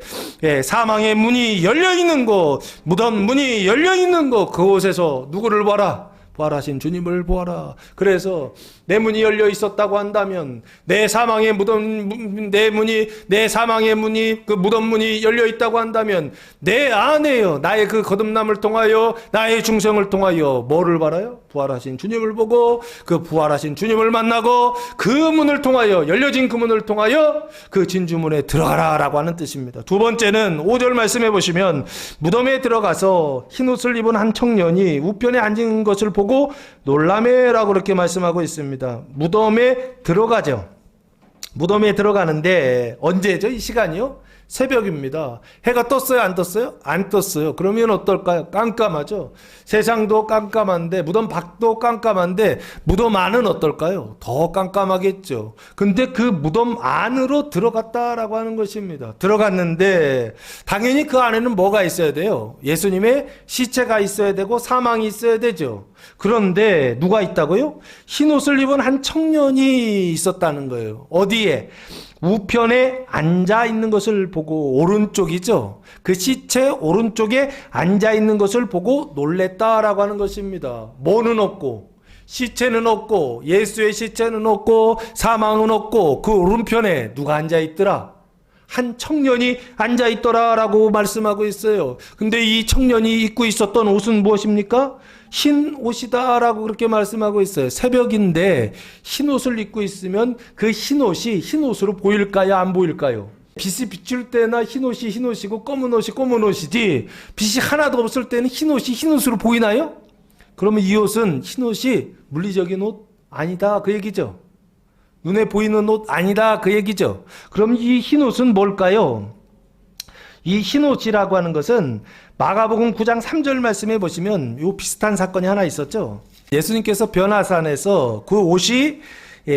사망의 문이 열려 있는 곳, 무덤 문이 열려 있는 곳, 그곳에서 누구를 보아라? 부활하신 주님을 보아라. 그래서 내 문이 열려 있었다고 한다면, 내 사망의 무덤, 내 사망의 문이, 그 무덤 문이 열려 있다고 한다면, 내 안에요, 나의 그 거듭남을 통하여, 나의 중생을 통하여 뭐를 바라요? 부활하신 주님을 보고, 그 부활하신 주님을 만나고, 그 문을 통하여, 열려진 그 문을 통하여 그 진주문에 들어가라라고 하는 뜻입니다. 두 번째는 5절 말씀해 보시면, 무덤에 들어가서 흰옷을 입은 한 청년이 우편에 앉은 것을 보고 놀라매라고 그렇게 말씀하고 있습니다. 무덤에 들어가죠. 무덤에 들어가는데 언제죠? 이 시간이요? 새벽입니다. 해가 떴어요? 안 떴어요? 안 떴어요. 그러면 어떨까요? 깜깜하죠. 세상도 깜깜한데, 무덤 밖도 깜깜한데, 무덤 안은 어떨까요? 더 깜깜하겠죠. 근데 그 무덤 안으로 들어갔다라고 하는 것입니다. 들어갔는데 당연히 그 안에는 뭐가 있어야 돼요? 예수님의 시체가 있어야 되고 사망이 있어야 되죠. 그런데 누가 있다고요? 흰옷을 입은 한 청년이 있었다는 거예요. 어디에? 우편에 앉아 있는 것을 보고, 오른쪽이죠. 그 시체 오른쪽에 앉아 있는 것을 보고 놀랬다라고 하는 것입니다. 뭐는 없고, 시체는 없고, 예수의 시체는 없고, 사망은 없고, 그 오른편에 누가 앉아 있더라? 한 청년이 앉아 있더라라고 말씀하고 있어요. 근데 이 청년이 입고 있었던 옷은 무엇입니까? 흰 옷이다라고 그렇게 말씀하고 있어요. 새벽인데 흰 옷을 입고 있으면 그 흰 옷이 흰 옷으로 보일까요? 안 보일까요? 빛이 비출 때나 흰 옷이 흰 옷이고 검은 옷이 검은 옷이지, 빛이 하나도 없을 때는 흰 옷이 흰 옷으로 보이나요? 그러면 이 옷은 흰 옷이 물리적인 옷 아니다, 그 얘기죠. 눈에 보이는 옷 아니다, 그 얘기죠. 그럼 이 흰 옷은 뭘까요? 이 흰 옷이라고 하는 것은 마가복음 9장 3절 말씀해 보시면 요 비슷한 사건이 하나 있었죠. 예수님께서 변화산에서 그 옷이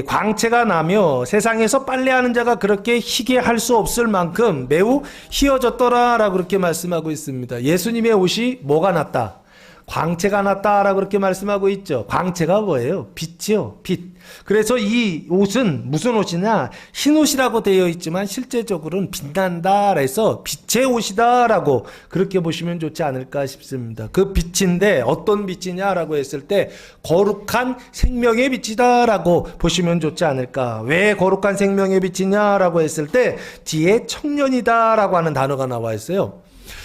광채가 나며 세상에서 빨래하는 자가 그렇게 희게 할 수 없을 만큼 매우 희어졌더라라고 그렇게 말씀하고 있습니다. 예수님의 옷이 뭐가 났다? 광채가 났다라고 그렇게 말씀하고 있죠. 광채가 뭐예요? 빛이요, 빛. 그래서 이 옷은 무슨 옷이냐? 흰 옷이라고 되어 있지만 실제적으로는 빛난다 해서 빛의 옷이다라고 그렇게 보시면 좋지 않을까 싶습니다. 그 빛인데 어떤 빛이냐라고 했을 때 거룩한 생명의 빛이다라고 보시면 좋지 않을까. 왜 거룩한 생명의 빛이냐라고 했을 때 뒤에 청년이다라고 하는 단어가 나와 있어요.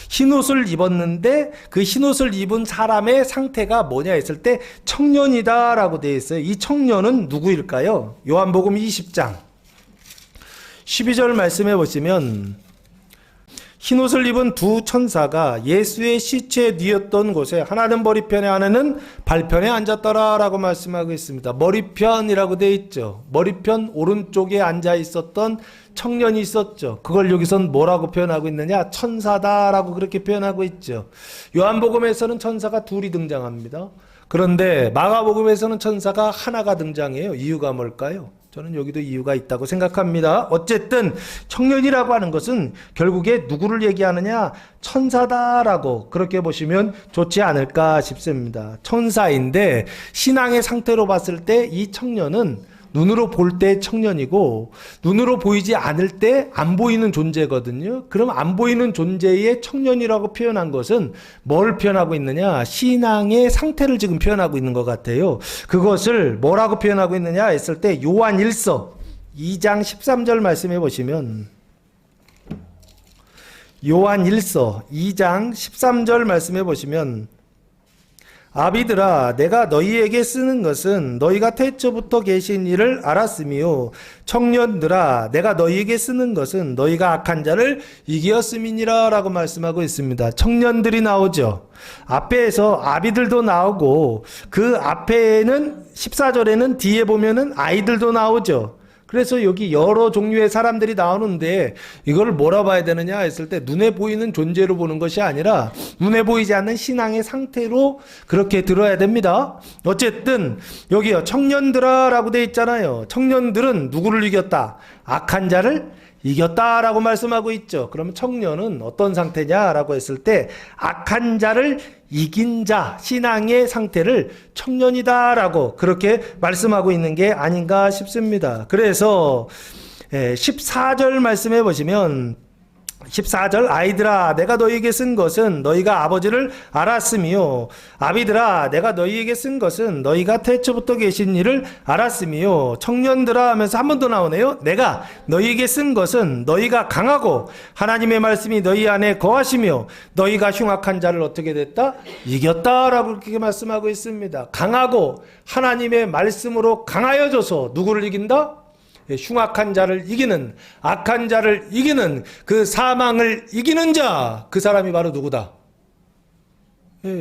흰옷을 입었는데 그 흰옷을 입은 사람의 상태가 뭐냐 했을 때 청년이다 라고 되어 있어요. 이 청년은 누구일까요? 요한복음 20장 12절 말씀해 보시면 흰옷을 입은 두 천사가 예수의 시체에 뉘었던 곳에 하나는 머리편에 하나는 발편에 앉았더라 라고 말씀하고 있습니다. 머리편이라고 되어 있죠. 머리편 오른쪽에 앉아 있었던 청년이 있었죠. 그걸 여기선 뭐라고 표현하고 있느냐? 천사다라고 그렇게 표현하고 있죠. 요한복음에서는 천사가 둘이 등장합니다. 그런데 마가복음에서는 천사가 하나가 등장해요. 이유가 뭘까요? 저는 여기도 이유가 있다고 생각합니다. 어쨌든 청년이라고 하는 것은 결국에 누구를 얘기하느냐? 천사다라고 그렇게 보시면 좋지 않을까 싶습니다. 천사인데 신앙의 상태로 봤을 때 이 청년은 눈으로 볼 때 청년이고 눈으로 보이지 않을 때 안 보이는 존재거든요. 그럼 안 보이는 존재의 청년이라고 표현한 것은 뭘 표현하고 있느냐? 신앙의 상태를 지금 표현하고 있는 것 같아요. 그것을 뭐라고 표현하고 있느냐 했을 때 요한 1서 2장 13절 말씀해 보시면 요한 1서 2장 13절 말씀해 보시면 아비들아 내가 너희에게 쓰는 것은 너희가 태초부터 계신 이를 알았으며 청년들아 내가 너희에게 쓰는 것은 너희가 악한 자를 이기었음이니라 라고 말씀하고 있습니다. 청년들이 나오죠. 앞에서 아비들도 나오고 그 앞에는 14절에는 뒤에 보면은 아이들도 나오죠. 그래서 여기 여러 종류의 사람들이 나오는데 이걸 뭐라 봐야 되느냐 했을 때 눈에 보이는 존재로 보는 것이 아니라 눈에 보이지 않는 신앙의 상태로 그렇게 들어야 됩니다. 어쨌든 여기요 청년들아 라고 돼 있잖아요. 청년들은 누구를 이겼다? 악한 자를 이겼다라고 말씀하고 있죠. 그러면 청년은 어떤 상태냐라고 했을 때 악한 자를 이긴 자, 신앙의 상태를 청년이다라고 그렇게 말씀하고 있는 게 아닌가 싶습니다. 그래서 14절 말씀해 보시면 14절 아이들아 내가 너희에게 쓴 것은 너희가 아버지를 알았으며 아비들아 내가 너희에게 쓴 것은 너희가 태초부터 계신 이를 알았으며 청년들아 하면서 한 번 더 나오네요. 내가 너희에게 쓴 것은 너희가 강하고 하나님의 말씀이 너희 안에 거하시며 너희가 흉악한 자를 어떻게 됐다? 이겼다라고 그렇게 말씀하고 있습니다. 강하고 하나님의 말씀으로 강하여져서 누구를 이긴다? 흉악한 자를 이기는 악한 자를 이기는 그 사망을 이기는 자 그 사람이 바로 누구다?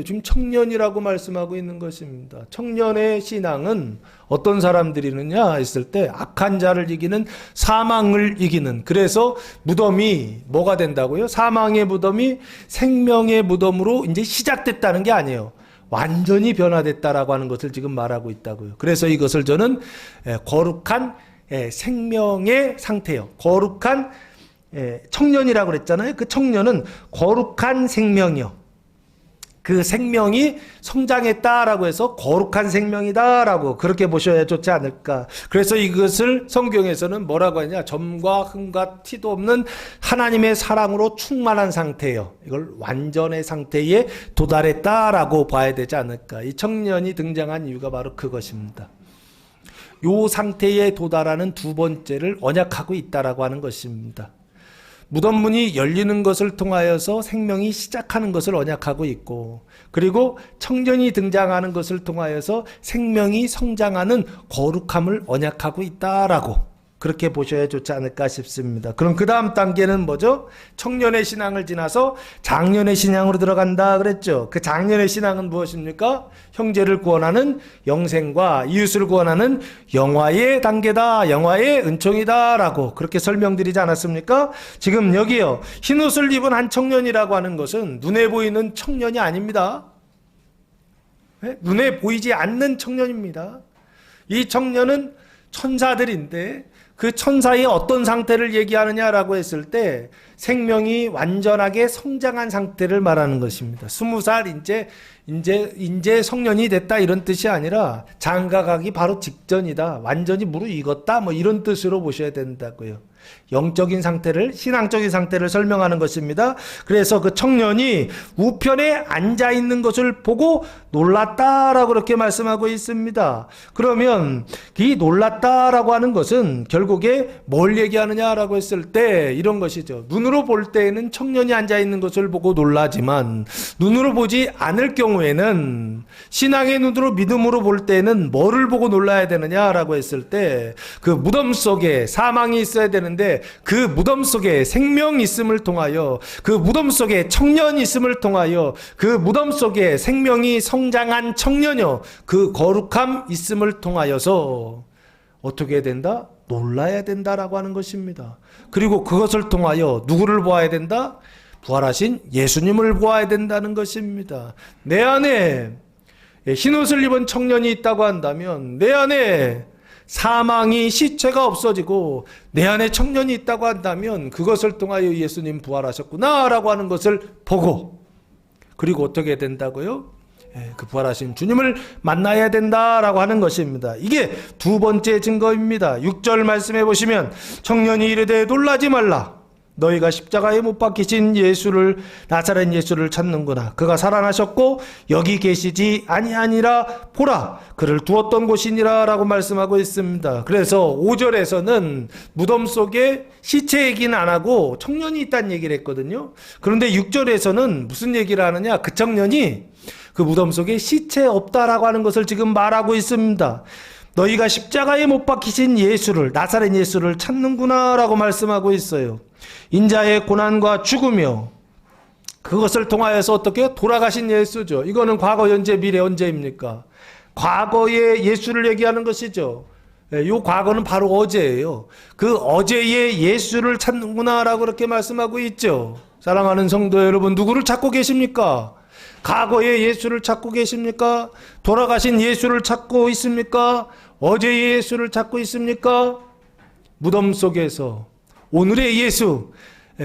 지금 청년이라고 말씀하고 있는 것입니다. 청년의 신앙은 어떤 사람들이느냐 했을 때 악한 자를 이기는 사망을 이기는 그래서 무덤이 뭐가 된다고요? 사망의 무덤이 생명의 무덤으로 이제 시작됐다는 게 아니에요. 완전히 변화됐다라고 하는 것을 지금 말하고 있다고요. 그래서 이것을 저는 거룩한 생명의 상태요. 거룩한 청년이라고 그랬잖아요. 그 청년은 거룩한 생명이요. 그 생명이 성장했다라고 해서 거룩한 생명이다라고 그렇게 보셔야 좋지 않을까. 그래서 이것을 성경에서는 뭐라고 하냐. 점과 흠과 티도 없는 하나님의 사랑으로 충만한 상태예요. 이걸 완전의 상태에 도달했다라고 봐야 되지 않을까. 이 청년이 등장한 이유가 바로 그것입니다. 요 상태에 도달하는 두 번째를 언약하고 있다라고 하는 것입니다. 무덤문이 열리는 것을 통하여서 생명이 시작하는 것을 언약하고 있고 그리고 청년이 등장하는 것을 통하여서 생명이 성장하는 거룩함을 언약하고 있다라고 그렇게 보셔야 좋지 않을까 싶습니다. 그럼 그 다음 단계는 뭐죠? 청년의 신앙을 지나서 장년의 신앙으로 들어간다 그랬죠. 그 장년의 신앙은 무엇입니까? 형제를 구원하는 영생과 이웃을 구원하는 영화의 단계다. 영화의 은총이다 라고 그렇게 설명드리지 않았습니까? 지금 여기요. 흰옷을 입은 한 청년이라고 하는 것은 눈에 보이는 청년이 아닙니다. 눈에 보이지 않는 청년입니다. 이 청년은 천사들인데 그 천사의 어떤 상태를 얘기하느냐라고 했을 때 생명이 완전하게 성장한 상태를 말하는 것입니다. 20살 이제 성년이 됐다 이런 뜻이 아니라 장가가기 바로 직전이다. 완전히 무르익었다. 뭐 이런 뜻으로 보셔야 된다고요. 영적인 상태를 신앙적인 상태를 설명하는 것입니다. 그래서 그 청년이 우편에 앉아 있는 것을 보고 놀랐다라고 그렇게 말씀하고 있습니다. 그러면 이 놀랐다라고 하는 것은 결국에 뭘 얘기하느냐라고 했을 때 이런 것이죠. 눈으로 볼 때에는 청년이 앉아 있는 것을 보고 놀라지만 눈으로 보지 않을 경우에는 신앙의 눈으로 믿음으로 볼 때는 뭐를 보고 놀라야 되느냐라고 했을 때 그 무덤 속에 사망이 있어야 되는데 그 무덤 속에 생명이 있음을 통하여 그 무덤 속에 청년이 있음을 통하여 그 무덤 속에 생명이 성장한 청년이요 그 거룩함 있음을 통하여서 어떻게 된다? 놀라야 된다라고 하는 것입니다. 그리고 그것을 통하여 누구를 보아야 된다? 부활하신 예수님을 보아야 된다는 것입니다. 내 안에 흰옷을 입은 청년이 있다고 한다면 내 안에 사망이 시체가 없어지고 내 안에 청년이 있다고 한다면 그것을 통하여 예수님 부활하셨구나 라고 하는 것을 보고 그리고 어떻게 된다고요? 그 부활하신 주님을 만나야 된다라고 하는 것입니다. 이게 두 번째 증거입니다. 6절 말씀해 보시면 청년이 이르되 놀라지 말라. 너희가 십자가에 못 박히신 예수를 나사렛 예수를 찾는구나. 그가 살아나셨고 여기 계시지 아니하니라. 보라 그를 두었던 곳이니라 라고 말씀하고 있습니다. 그래서 5절에서는 무덤 속에 시체 얘기는 안 하고 청년이 있다는 얘기를 했거든요. 그런데 6절에서는 무슨 얘기를 하느냐. 그 청년이 그 무덤 속에 시체 없다라고 하는 것을 지금 말하고 있습니다. 너희가 십자가에 못 박히신 예수를, 나사렛 예수를 찾는구나 라고 말씀하고 있어요. 인자의 고난과 죽으며 그것을 통하여서 어떻게 돌아가신 예수죠. 이거는 과거, 현재, 미래 언제입니까? 과거의 예수를 얘기하는 것이죠. 이 과거는 바로 어제예요. 그 어제의 예수를 찾는구나 라고 그렇게 말씀하고 있죠. 사랑하는 성도 여러분, 누구를 찾고 계십니까? 과거의 예수를 찾고 계십니까? 돌아가신 예수를 찾고 있습니까? 어제의 예수를 찾고 있습니까? 무덤 속에서 오늘의 예수,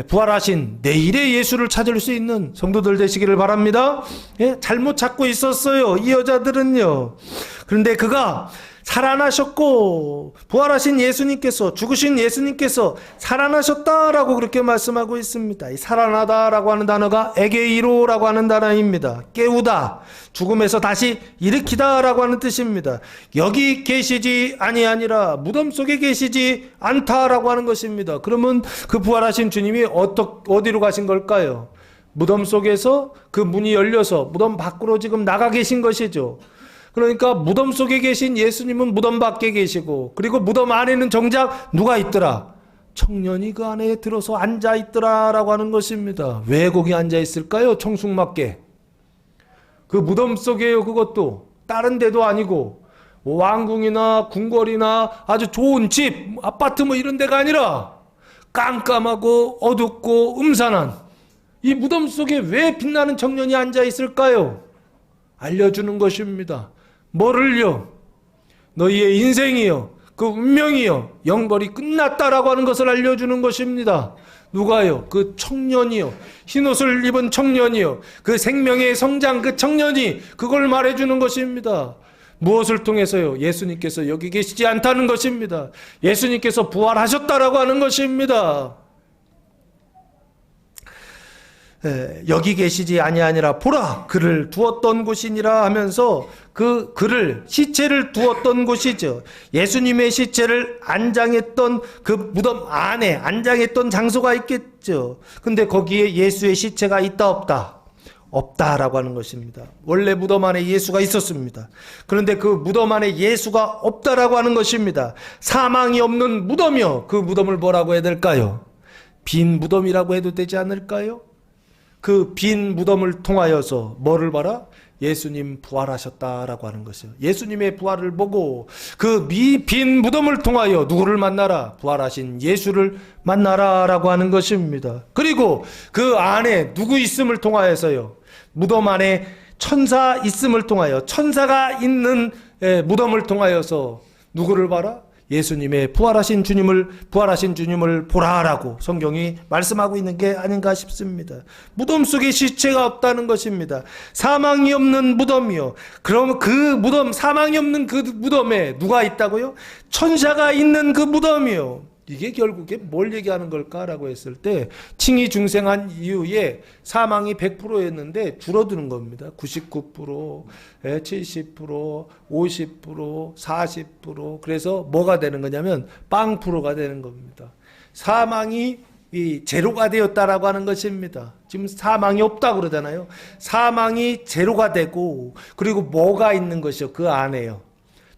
부활하신 내일의 예수를 찾을 수 있는 성도들 되시기를 바랍니다. 잘못 찾고 있었어요, 이 여자들은요. 그런데 그가 살아나셨고 부활하신 예수님께서, 죽으신 예수님께서 살아나셨다라고 그렇게 말씀하고 있습니다. 이 살아나다라고 하는 단어가 에게이로라고 하는 단어입니다. 깨우다, 죽음에서 다시 일으키다라고 하는 뜻입니다. 여기 계시지 아니라 무덤 속에 계시지 않다라고 하는 것입니다. 그러면 그 부활하신 주님이 어디로 가신 걸까요? 무덤 속에서 그 문이 열려서 무덤 밖으로 지금 나가 계신 것이죠. 그러니까 무덤 속에 계신 예수님은 무덤 밖에 계시고, 그리고 무덤 안에는 정작 누가 있더라? 청년이 그 안에 들어서 앉아 있더라라고 하는 것입니다. 왜 거기 앉아 있을까요? 청승맞게. 그 무덤 속에요. 그것도 다른 데도 아니고 왕궁이나 궁궐이나 아주 좋은 집, 아파트 뭐 이런 데가 아니라 깜깜하고 어둡고 음산한 이 무덤 속에 왜 빛나는 청년이 앉아 있을까요? 알려주는 것입니다. 뭐를요? 너희의 인생이요, 그 운명이요, 영벌이 끝났다라고 하는 것을 알려주는 것입니다. 누가요? 그 청년이요, 흰옷을 입은 청년이요, 그 생명의 성장 그 청년이 그걸 말해주는 것입니다. 무엇을 통해서요? 예수님께서 여기 계시지 않다는 것입니다. 예수님께서 부활하셨다라고 하는 것입니다. 여기 계시지 아니하니라 보라 그를 두었던 곳이니라 하면서 그 그를, 시체를 두었던 곳이죠. 예수님의 시체를 안장했던 그 무덤 안에 안장했던 장소가 있겠죠. 근데 거기에 예수의 시체가 있다 없다? 없다라고 하는 것입니다. 원래 무덤 안에 예수가 있었습니다. 그런데 그 무덤 안에 예수가 없다라고 하는 것입니다. 사망이 없는 무덤이요, 그 무덤을 뭐라고 해야 될까요? 빈 무덤이라고 해도 되지 않을까요? 그 빈 무덤을 통하여서 뭐를 봐라? 예수님 부활하셨다라고 하는 것이요. 예수님의 부활을 보고 그 빈 무덤을 통하여 누구를 만나라? 부활하신 예수를 만나라라고 하는 것입니다. 그리고 그 안에 누구 있음을 통하여서요, 무덤 안에 천사 있음을 통하여, 천사가 있는 무덤을 통하여서 누구를 봐라? 예수님의 부활하신 주님을 보라라고 성경이 말씀하고 있는 게 아닌가 싶습니다. 무덤 속에 시체가 없다는 것입니다. 사망이 없는 무덤이요. 그럼 그 무덤, 사망이 없는 그 무덤에 누가 있다고요? 천사가 있는 그 무덤이요. 이게 결국에 뭘 얘기하는 걸까라고 했을 때, 칭의 중생한 이후에 사망이 100%였는데 줄어드는 겁니다. 99%, 70%, 50%, 40%. 그래서 뭐가 되는 거냐면 빵프로가 되는 겁니다. 사망이 제로가 되었다라고 하는 것입니다. 지금 사망이 없다고 그러잖아요. 사망이 제로가 되고, 그리고 뭐가 있는 것이요? 그 안에요.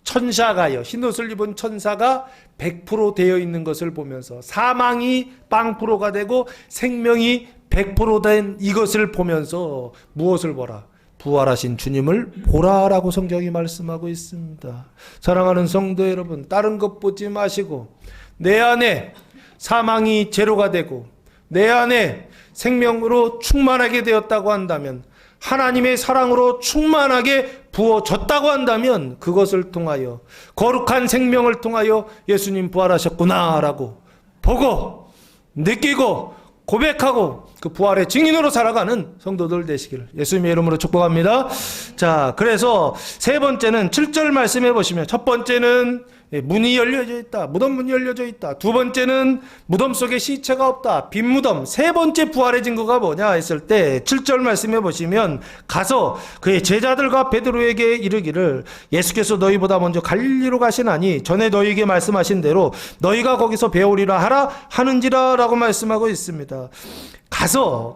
천사가요, 흰옷을 입은 천사가 100% 되어 있는 것을 보면서 사망이 0%가 되고 생명이 100%된 이것을 보면서 무엇을 보라? 부활하신 주님을 보라라고 성경이 말씀하고 있습니다. 사랑하는 성도 여러분, 다른 것 보지 마시고 내 안에 사망이 제로가 되고 내 안에 생명으로 충만하게 되었다고 한다면, 하나님의 사랑으로 충만하게 부어졌다고 한다면, 그것을 통하여, 거룩한 생명을 통하여 예수님 부활하셨구나라고 보고 느끼고 고백하고 그 부활의 증인으로 살아가는 성도들 되시기를 예수님의 이름으로 축복합니다. 자, 그래서 세 번째는 7절 말씀해 보시면, 첫 번째는 문이 열려져 있다, 무덤 문이 열려져 있다. 두 번째는 무덤 속에 시체가 없다, 빈 무덤. 세 번째 부활의 증거가 뭐냐 했을 때 7절 말씀해 보시면, 가서 그의 제자들과 베드로에게 이르기를 예수께서 너희보다 먼저 갈릴리로 가시나니 전에 너희에게 말씀하신 대로 너희가 거기서 배우리라 하라 하는지라 라고 말씀하고 있습니다.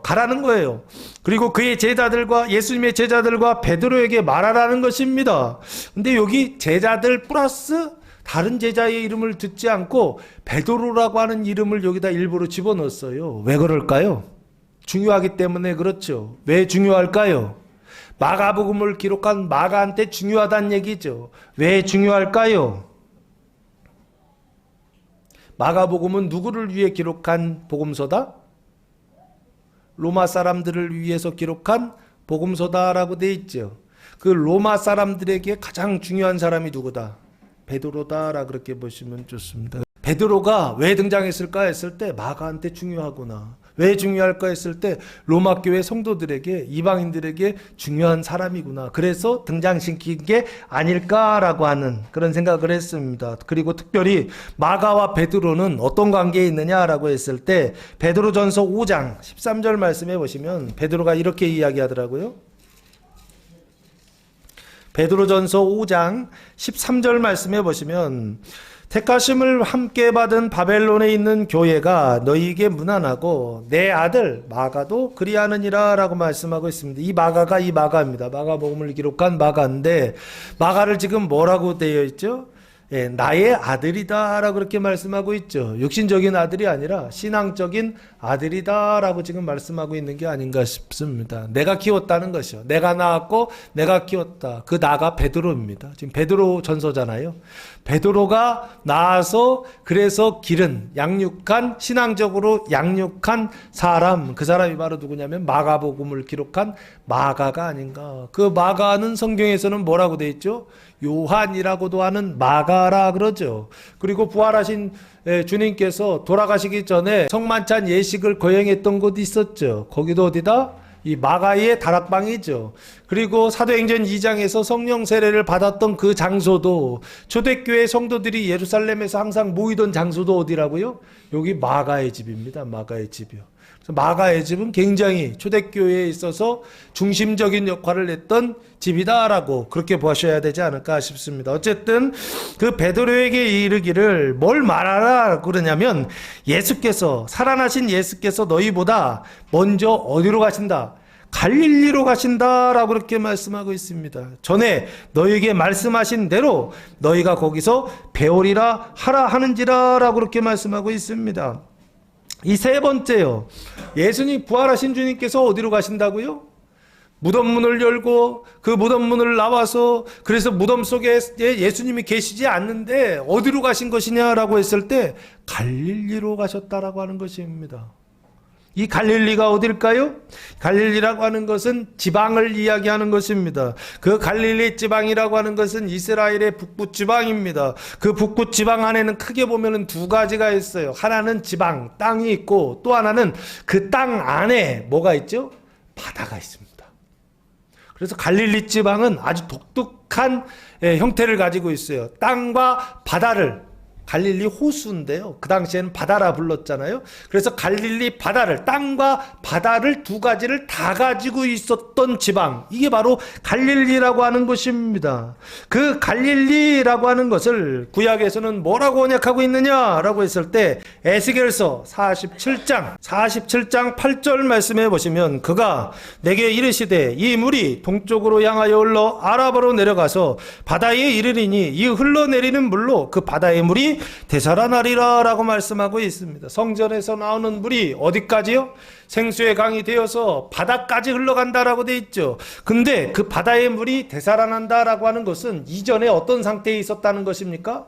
가라는 거예요. 그리고 그의 제자들과 예수님의 제자들과 베드로에게 말하라는 것입니다. 근데 여기 제자들 플러스 다른 제자의 이름을 듣지 않고 베드로라고 하는 이름을 여기다 일부러 집어넣었어요. 왜 그럴까요? 중요하기 때문에 그렇죠. 왜 중요할까요? 마가복음을 기록한 마가한테 중요하다는 얘기죠. 왜 중요할까요? 마가복음은 누구를 위해 기록한 복음서다? 로마 사람들을 위해서 기록한 복음서다라고 돼 있죠. 그 로마 사람들에게 가장 중요한 사람이 누구다? 베드로다라 그렇게 보시면 좋습니다. 베드로가 왜 등장했을까 했을 때 마가한테 중요하구나. 왜 중요할까 했을 때 로마 교회 성도들에게 이방인들에게 중요한 사람이구나. 그래서 등장시킨 게 아닐까라고 하는 그런 생각을 했습니다. 그리고 특별히 마가와 베드로는 어떤 관계에 있느냐라고 했을 때 베드로전서 5장 13절 말씀해 보시면 베드로가 이렇게 이야기하더라고요. 베드로전서 5장 13절 말씀해 보시면 택하심을 함께 받은 바벨론에 있는 교회가 너희에게 문안하고 내 아들 마가도 그리하느니라 라고 말씀하고 있습니다. 이 마가가 이 마가입니다. 마가복음을 기록한 마가인데 마가를 지금 뭐라고 되어 있죠? 예, 나의 아들이다 라고 그렇게 말씀하고 있죠. 육신적인 아들이 아니라 신앙적인 아들이다 라고 지금 말씀하고 있는 게 아닌가 싶습니다. 내가 키웠다는 것이요. 내가 낳았고 내가 키웠다. 그 나가 베드로입니다. 지금 베드로 전서잖아요. 베드로가 낳아서 그래서 기른 양육한 신앙적으로 양육한 사람, 그 사람이 바로 누구냐면 마가복음을 기록한 마가가 아닌가. 그 마가는 성경에서는 뭐라고 돼 있죠? 요한이라고도 하는 마가라 그러죠. 그리고 부활하신 주님께서 돌아가시기 전에 성만찬 예식을 거행했던 곳이 있었죠. 거기도 어디다? 이 마가의 다락방이죠. 그리고 사도행전 2장에서 성령 세례를 받았던 그 장소도 초대교회 성도들이 예루살렘에서 항상 모이던 장소도 어디라고요? 여기 마가의 집입니다. 마가의 집이요. 마가의 집은 굉장히 초대교회에 있어서 중심적인 역할을 했던 집이다라고 그렇게 보셔야 되지 않을까 싶습니다. 어쨌든 그 베드로에게 이르기를 뭘 말하라 그러냐면 예수께서 살아나신 예수께서 너희보다 먼저 어디로 가신다? 갈릴리로 가신다라고 그렇게 말씀하고 있습니다. 전에 너희에게 말씀하신 대로 너희가 거기서 배우리라 하라 하는지라라고 그렇게 말씀하고 있습니다. 이 세 번째요. 예수님 부활하신 주님께서 어디로 가신다고요? 무덤문을 열고 그 무덤문을 나와서 그래서 무덤 속에 예수님이 계시지 않는데 어디로 가신 것이냐라고 했을 때 갈릴리로 가셨다라고 하는 것입니다. 이 갈릴리가 어딜까요? 갈릴리라고 하는 것은 지방을 이야기하는 것입니다. 그 갈릴리 지방이라고 하는 것은 이스라엘의 북부 지방입니다. 그 북부 지방 안에는 크게 보면은 두 가지가 있어요. 하나는 지방, 땅이 있고 또 하나는 그 땅 안에 뭐가 있죠? 바다가 있습니다. 그래서 갈릴리 지방은 아주 독특한 형태를 가지고 있어요. 땅과 바다를 갈릴리 호수인데요. 그 당시에는 바다라 불렀잖아요. 그래서 갈릴리 바다를 땅과 바다를 두 가지를 다 가지고 있었던 지방. 이게 바로 갈릴리라고 하는 것입니다. 그 갈릴리라고 하는 것을 구약에서는 뭐라고 언약하고 있느냐라고 했을 때 에스겔서 47장 8절 말씀해 보시면 그가 내게 이르시되 이 물이 동쪽으로 향하여 흘러 아랍으로 내려가서 바다에 이르리니 이 흘러내리는 물로 그 바다의 물이 되살아나리라 라고 말씀하고 있습니다. 성전에서 나오는 물이 어디까지요? 생수의 강이 되어서 바다까지 흘러간다라고 돼 있죠. 근데 그 바다의 물이 되살아난다라고 하는 것은 이전에 어떤 상태에 있었다는 것입니까?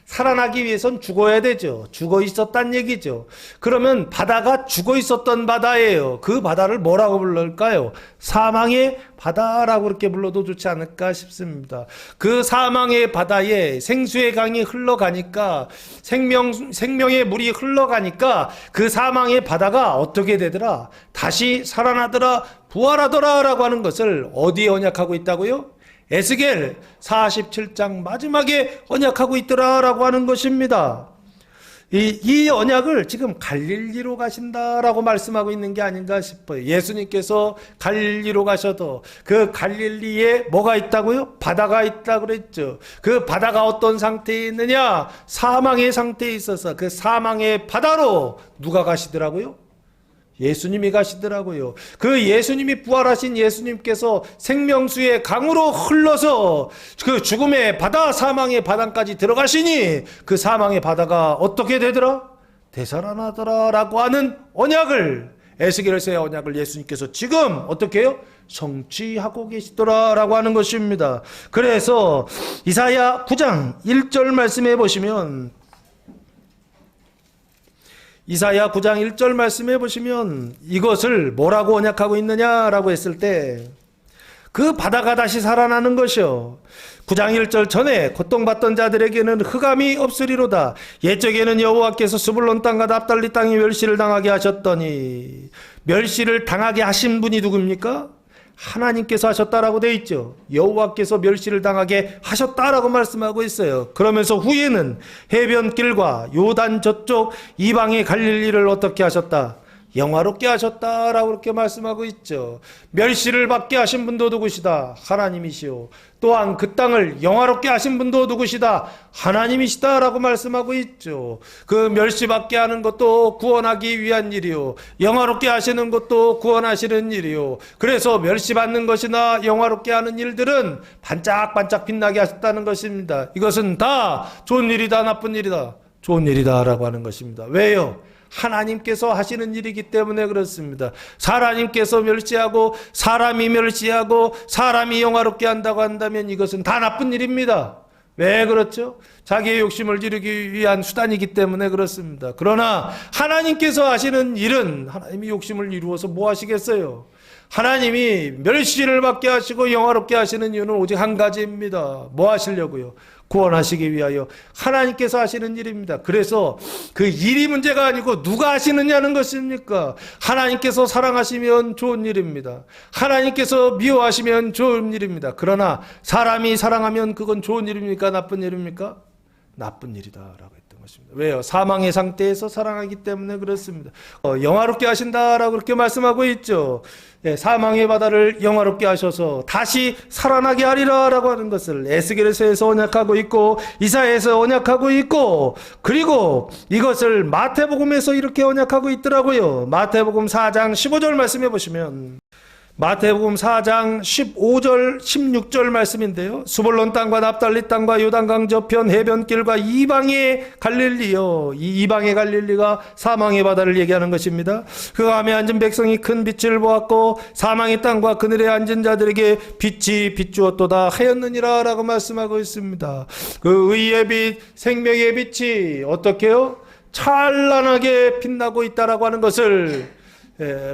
살아나기 위해선 죽어야 되죠. 죽어 있었단 얘기죠. 그러면 바다가 죽어 있었던 바다예요. 그 바다를 뭐라고 불러까요? 사망의 바다라고 그렇게 불러도 좋지 않을까 싶습니다. 그 사망의 바다에 생수의 강이 흘러가니까 생명의 물이 흘러가니까 그 사망의 바다가 어떻게 되더라? 다시 살아나더라, 부활하더라 라고 하는 것을 어디에 언약하고 있다고요? 에스겔 47장 마지막에 언약하고 있더라라고 하는 것입니다. 이 언약을 지금 갈릴리로 가신다라고 말씀하고 있는 게 아닌가 싶어요. 예수님께서 갈릴리로 가셔도 그 갈릴리에 뭐가 있다고요? 바다가 있다고 그랬죠. 그 바다가 어떤 상태에 있느냐? 사망의 상태에 있어서 그 사망의 바다로 누가 가시더라고요? 예수님이 가시더라고요. 그 예수님이 부활하신 예수님께서 생명수의 강으로 흘러서 그 죽음의 바다, 사망의 바다까지 들어가시니 그 사망의 바다가 어떻게 되더라? 되살아나더라 라고 하는 언약을, 에스겔서의 언약을 예수님께서 지금 어떻게 해요? 성취하고 계시더라 라고 하는 것입니다. 그래서 이사야 9장 1절 말씀해 보시면, 이사야 9장 1절 말씀해 보시면 이것을 뭐라고 언약하고 있느냐라고 했을 때 그 바다가 다시 살아나는 것이요. 9장 1절 전에 고통받던 자들에게는 흑암이 없으리로다. 옛적에는 여호와께서 스불론 땅과 납달리 땅이 멸시를 당하게 하셨더니, 멸시를 당하게 하신 분이 누굽니까? 하나님께서 하셨다라고 되어 있죠. 여호와께서 멸시를 당하게 하셨다라고 말씀하고 있어요. 그러면서 후에는 해변길과 요단 저쪽 이방의 갈릴리를 어떻게 하셨다? 영화롭게 하셨다라고 그렇게 말씀하고 있죠. 멸시를 받게 하신 분도 누구시다? 하나님이시오. 또한 그 땅을 영화롭게 하신 분도 누구시다? 하나님이시다라고 말씀하고 있죠. 그 멸시받게 하는 것도 구원하기 위한 일이요, 영화롭게 하시는 것도 구원하시는 일이요. 그래서 멸시받는 것이나 영화롭게 하는 일들은 반짝반짝 빛나게 하셨다는 것입니다. 이것은 다 좋은 일이다, 나쁜 일이다? 좋은 일이다라고 하는 것입니다. 왜요? 하나님께서 하시는 일이기 때문에 그렇습니다. 사람님께서 멸시하고 사람이 멸시하고 사람이 영화롭게 한다고 한다면 이것은 다 나쁜 일입니다. 왜 그렇죠? 자기의 욕심을 이루기 위한 수단이기 때문에 그렇습니다. 그러나 하나님께서 하시는 일은, 하나님이 욕심을 이루어서 뭐 하시겠어요? 하나님이 멸시를 받게 하시고 영화롭게 하시는 이유는 오직 한 가지입니다. 뭐 하시려고요? 구원하시기 위하여 하나님께서 하시는 일입니다. 그래서 그 일이 문제가 아니고 누가 하시느냐는 것입니까? 하나님께서 사랑하시면 좋은 일입니다. 하나님께서 미워하시면 좋은 일입니다. 그러나 사람이 사랑하면 그건 좋은 일입니까? 나쁜 일입니까? 나쁜 일이다라고 했던 것입니다. 왜요? 사망의 상태에서 사랑하기 때문에 그렇습니다. 영화롭게 하신다라고 그렇게 말씀하고 있죠. 사망의 바다를 영화롭게 하셔서 다시 살아나게 하리라라고 하는 것을 에스겔서에서 언약하고 있고, 이사야에서 언약하고 있고, 그리고 이것을 마태복음에서 이렇게 언약하고 있더라고요. 마태복음 4장 15절 말씀해 보시면, 마태복음 4장 15절 16절 말씀인데요. 스불론 땅과 납달리 땅과 요단강 저편 해변길과 이방의 갈릴리요. 이 이방의 갈릴리가 사망의 바다를 얘기하는 것입니다. 그 암에 앉은 백성이 큰 빛을 보았고 사망의 땅과 그늘에 앉은 자들에게 빛이 비추었도다 하였느니라 라고 말씀하고 있습니다. 그 의의 빛, 생명의 빛이 어떻게 해요? 찬란하게 빛나고 있다라고 하는 것을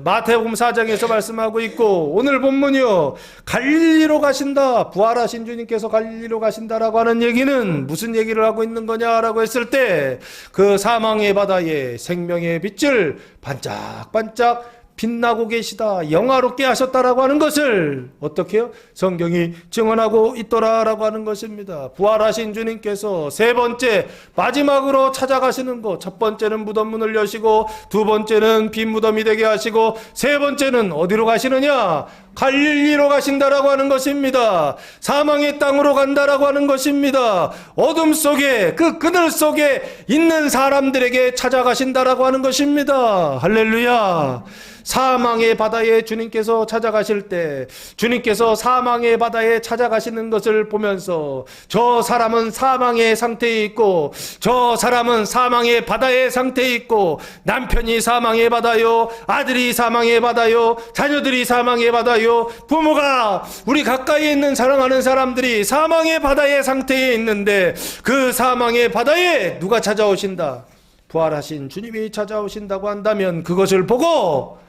마태복음 4장에서 말씀하고 있고, 오늘 본문이요, 갈릴리로 가신다, 부활하신 주님께서 갈릴리로 가신다라고 하는 얘기는 무슨 얘기를 하고 있는 거냐라고 했을 때, 그 사망의 바다에 생명의 빛을 반짝반짝 빛나고 계시다, 영화롭게 하셨다라고 하는 것을 어떻게 해요? 성경이 증언하고 있더라라고 하는 것입니다. 부활하신 주님께서 세 번째 마지막으로 찾아가시는 것, 첫 번째는 무덤문을 여시고, 두 번째는 빈 무덤이 되게 하시고, 세 번째는 어디로 가시느냐? 갈릴리로 가신다라고 하는 것입니다. 사망의 땅으로 간다라고 하는 것입니다. 어둠 속에, 그 그늘 속에 있는 사람들에게 찾아가신다라고 하는 것입니다. 할렐루야. 사망의 바다에 주님께서 찾아가실 때, 주님께서 사망의 바다에 찾아가시는 것을 보면서 저 사람은 사망의 상태에 있고, 저 사람은 사망의 바다의 상태에 있고, 남편이 사망의 바다요, 아들이 사망의 바다요, 자녀들이 사망의 바다요, 부모가, 우리 가까이에 있는 사랑하는 사람들이 사망의 바다의 상태에 있는데, 그 사망의 바다에 누가 찾아오신다? 부활하신 주님이 찾아오신다고 한다면 그것을 보고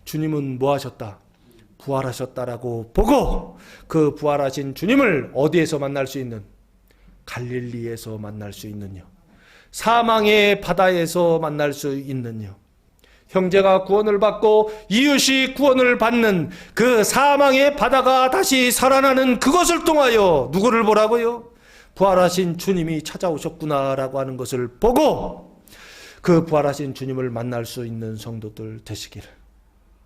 주님은 뭐 하셨다? 부활하셨다라고 보고, 그 부활하신 주님을 어디에서 만날 수 있는? 갈릴리에서 만날 수 있느냐? 사망의 바다에서 만날 수 있느냐? 형제가 구원을 받고 이웃이 구원을 받는 그 사망의 바다가 다시 살아나는 그것을 통하여 누구를 보라고요? 부활하신 주님이 찾아오셨구나라고 하는 것을 보고 그 부활하신 주님을 만날 수 있는 성도들 되시기를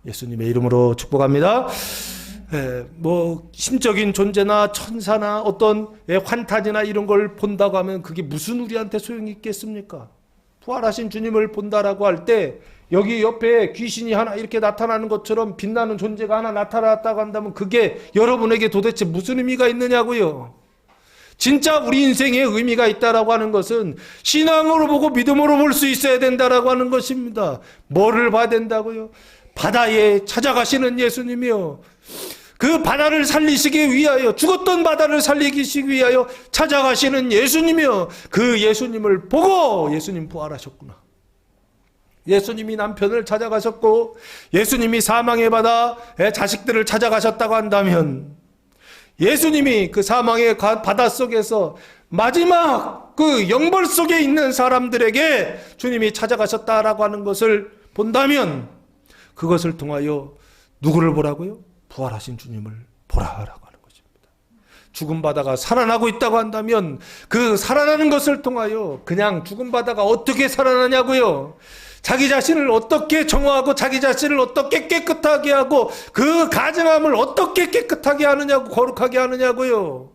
예수님의 이름으로 축복합니다. 뭐 신적인 존재나 천사나 어떤 환타지나 이런 걸 본다고 하면 그게 무슨 우리한테 소용이 있겠습니까? 부활하신 주님을 본다라고 할 때 여기 옆에 귀신이 하나 이렇게 나타나는 것처럼 빛나는 존재가 하나 나타났다고 한다면 그게 여러분에게 도대체 무슨 의미가 있느냐고요. 진짜 우리 인생에 의미가 있다라고 하는 것은 신앙으로 보고 믿음으로 볼 수 있어야 된다라고 하는 것입니다. 뭐를 봐야 된다고요? 바다에 찾아가시는 예수님이요. 그 바다를 살리시기 위하여, 죽었던 바다를 살리시기 위하여 찾아가시는 예수님이요. 그 예수님을 보고 예수님 부활하셨구나. 예수님이 남편을 찾아가셨고 예수님이 사망의 바다에 자식들을 찾아가셨다고 한다면 예수님이 그 사망의 바다 속에서 마지막 그 영벌 속에 있는 사람들에게 주님이 찾아가셨다라고 하는 것을 본다면 그것을 통하여 누구를 보라고요? 부활하신 주님을 보라라고 하는 것입니다. 죽은 바다가 살아나고 있다고 한다면 그 살아나는 것을 통하여 그냥 죽은 바다가 어떻게 살아나냐고요? 자기 자신을 어떻게 정화하고 자기 자신을 어떻게 깨끗하게 하고 그 가증함을 어떻게 깨끗하게 하느냐고, 거룩하게 하느냐고요.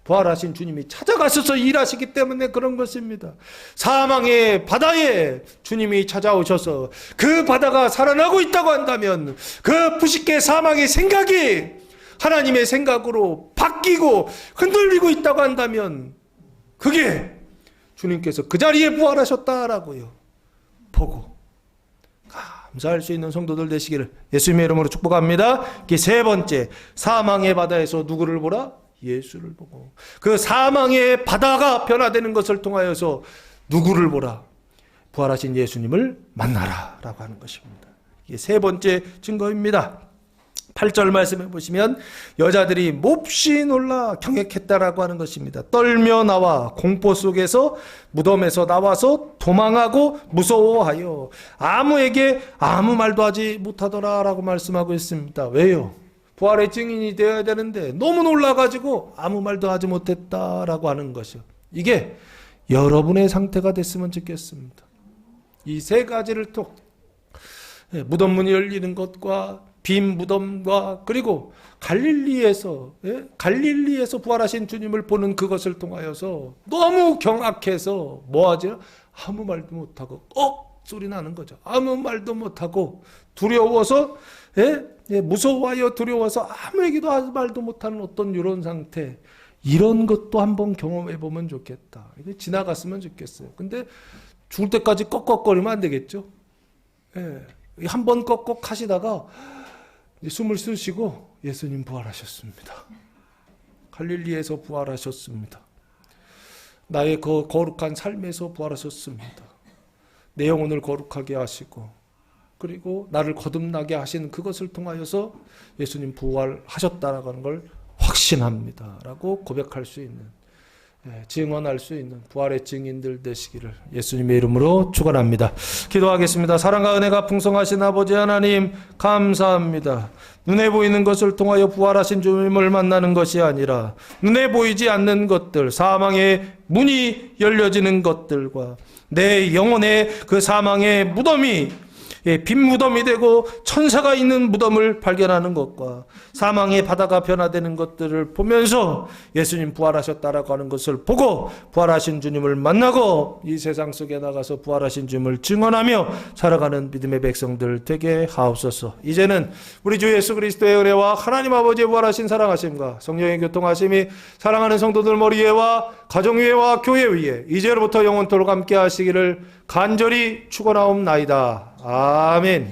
부활하신 주님이 찾아가셔서 일하시기 때문에 그런 것입니다. 사망의 바다에 주님이 찾아오셔서 그 바다가 살아나고 있다고 한다면 그 푸시케 사망의 생각이 하나님의 생각으로 바뀌고 흔들리고 있다고 한다면 그게 주님께서 그 자리에 부활하셨다라고요. 보고 감사할 수 있는 성도들 되시기를 예수님의 이름으로 축복합니다. 이게 세 번째, 사망의 바다에서 누구를 보라? 예수를 보고 그 사망의 바다가 변화되는 것을 통하여서 누구를 보라? 부활하신 예수님을 만나라 라고 하는 것입니다. 이게 세 번째 증거입니다. 8절 말씀해 보시면 여자들이 몹시 놀라 경악했다라고 하는 것입니다. 떨며 나와 공포 속에서 무덤에서 나와서 도망하고 무서워하여 아무에게 아무 말도 하지 못하더라라고 말씀하고 있습니다. 왜요? 부활의 증인이 되어야 되는데 너무 놀라가지고 아무 말도 하지 못했다라고 하는 것이요. 이게 여러분의 상태가 됐으면 좋겠습니다. 이 세 가지를 또 무덤문이 열리는 것과 빈 무덤과 그리고 갈릴리에서 부활하신 주님을 보는 그것을 통하여서 너무 경악해서 뭐하죠? 아무 말도 못하고 소리 나는 거죠. 아무 말도 못하고 두려워서 무서워하여 두려워서 아무 얘기도 하지 말도 못하는 어떤 이런 상태, 이런 것도 한번 경험해 보면 좋겠다. 이게 지나갔으면 좋겠어요. 근데 죽을 때까지 꺽꺽거리면 안 되겠죠. 한번 꺽꺽 하시다가 숨을 쉬시고 예수님 부활하셨습니다. 갈릴리에서 부활하셨습니다. 나의 그 거룩한 삶에서 부활하셨습니다. 내 영혼을 거룩하게 하시고 그리고 나를 거듭나게 하신 그것을 통하여서 예수님 부활하셨다라는 걸 확신합니다 라고 고백할 수 있는, 증언할 수 있는 부활의 증인들 되시기를 예수님의 이름으로 축원합니다. 기도하겠습니다. 사랑과 은혜가 풍성하신 아버지 하나님 감사합니다. 눈에 보이는 것을 통하여 부활하신 주님을 만나는 것이 아니라 눈에 보이지 않는 것들, 사망의 문이 열려지는 것들과 내 영혼의 그 사망의 무덤이 빈 무덤이 되고 천사가 있는 무덤을 발견하는 것과 사망의 바다가 변화되는 것들을 보면서 예수님 부활하셨다라고 하는 것을 보고 부활하신 주님을 만나고 이 세상 속에 나가서 부활하신 주님을 증언하며 살아가는 믿음의 백성들 되게 하옵소서. 이제는 우리 주 예수 그리스도의 은혜와 하나님 아버지의 부활하신 사랑하심과 성령의 교통하심이 사랑하는 성도들 머리 위에와 가정 위에와 교회 위에 이제로부터 영원토록 함께 하시기를 간절히 축원하옵나이다. 아멘.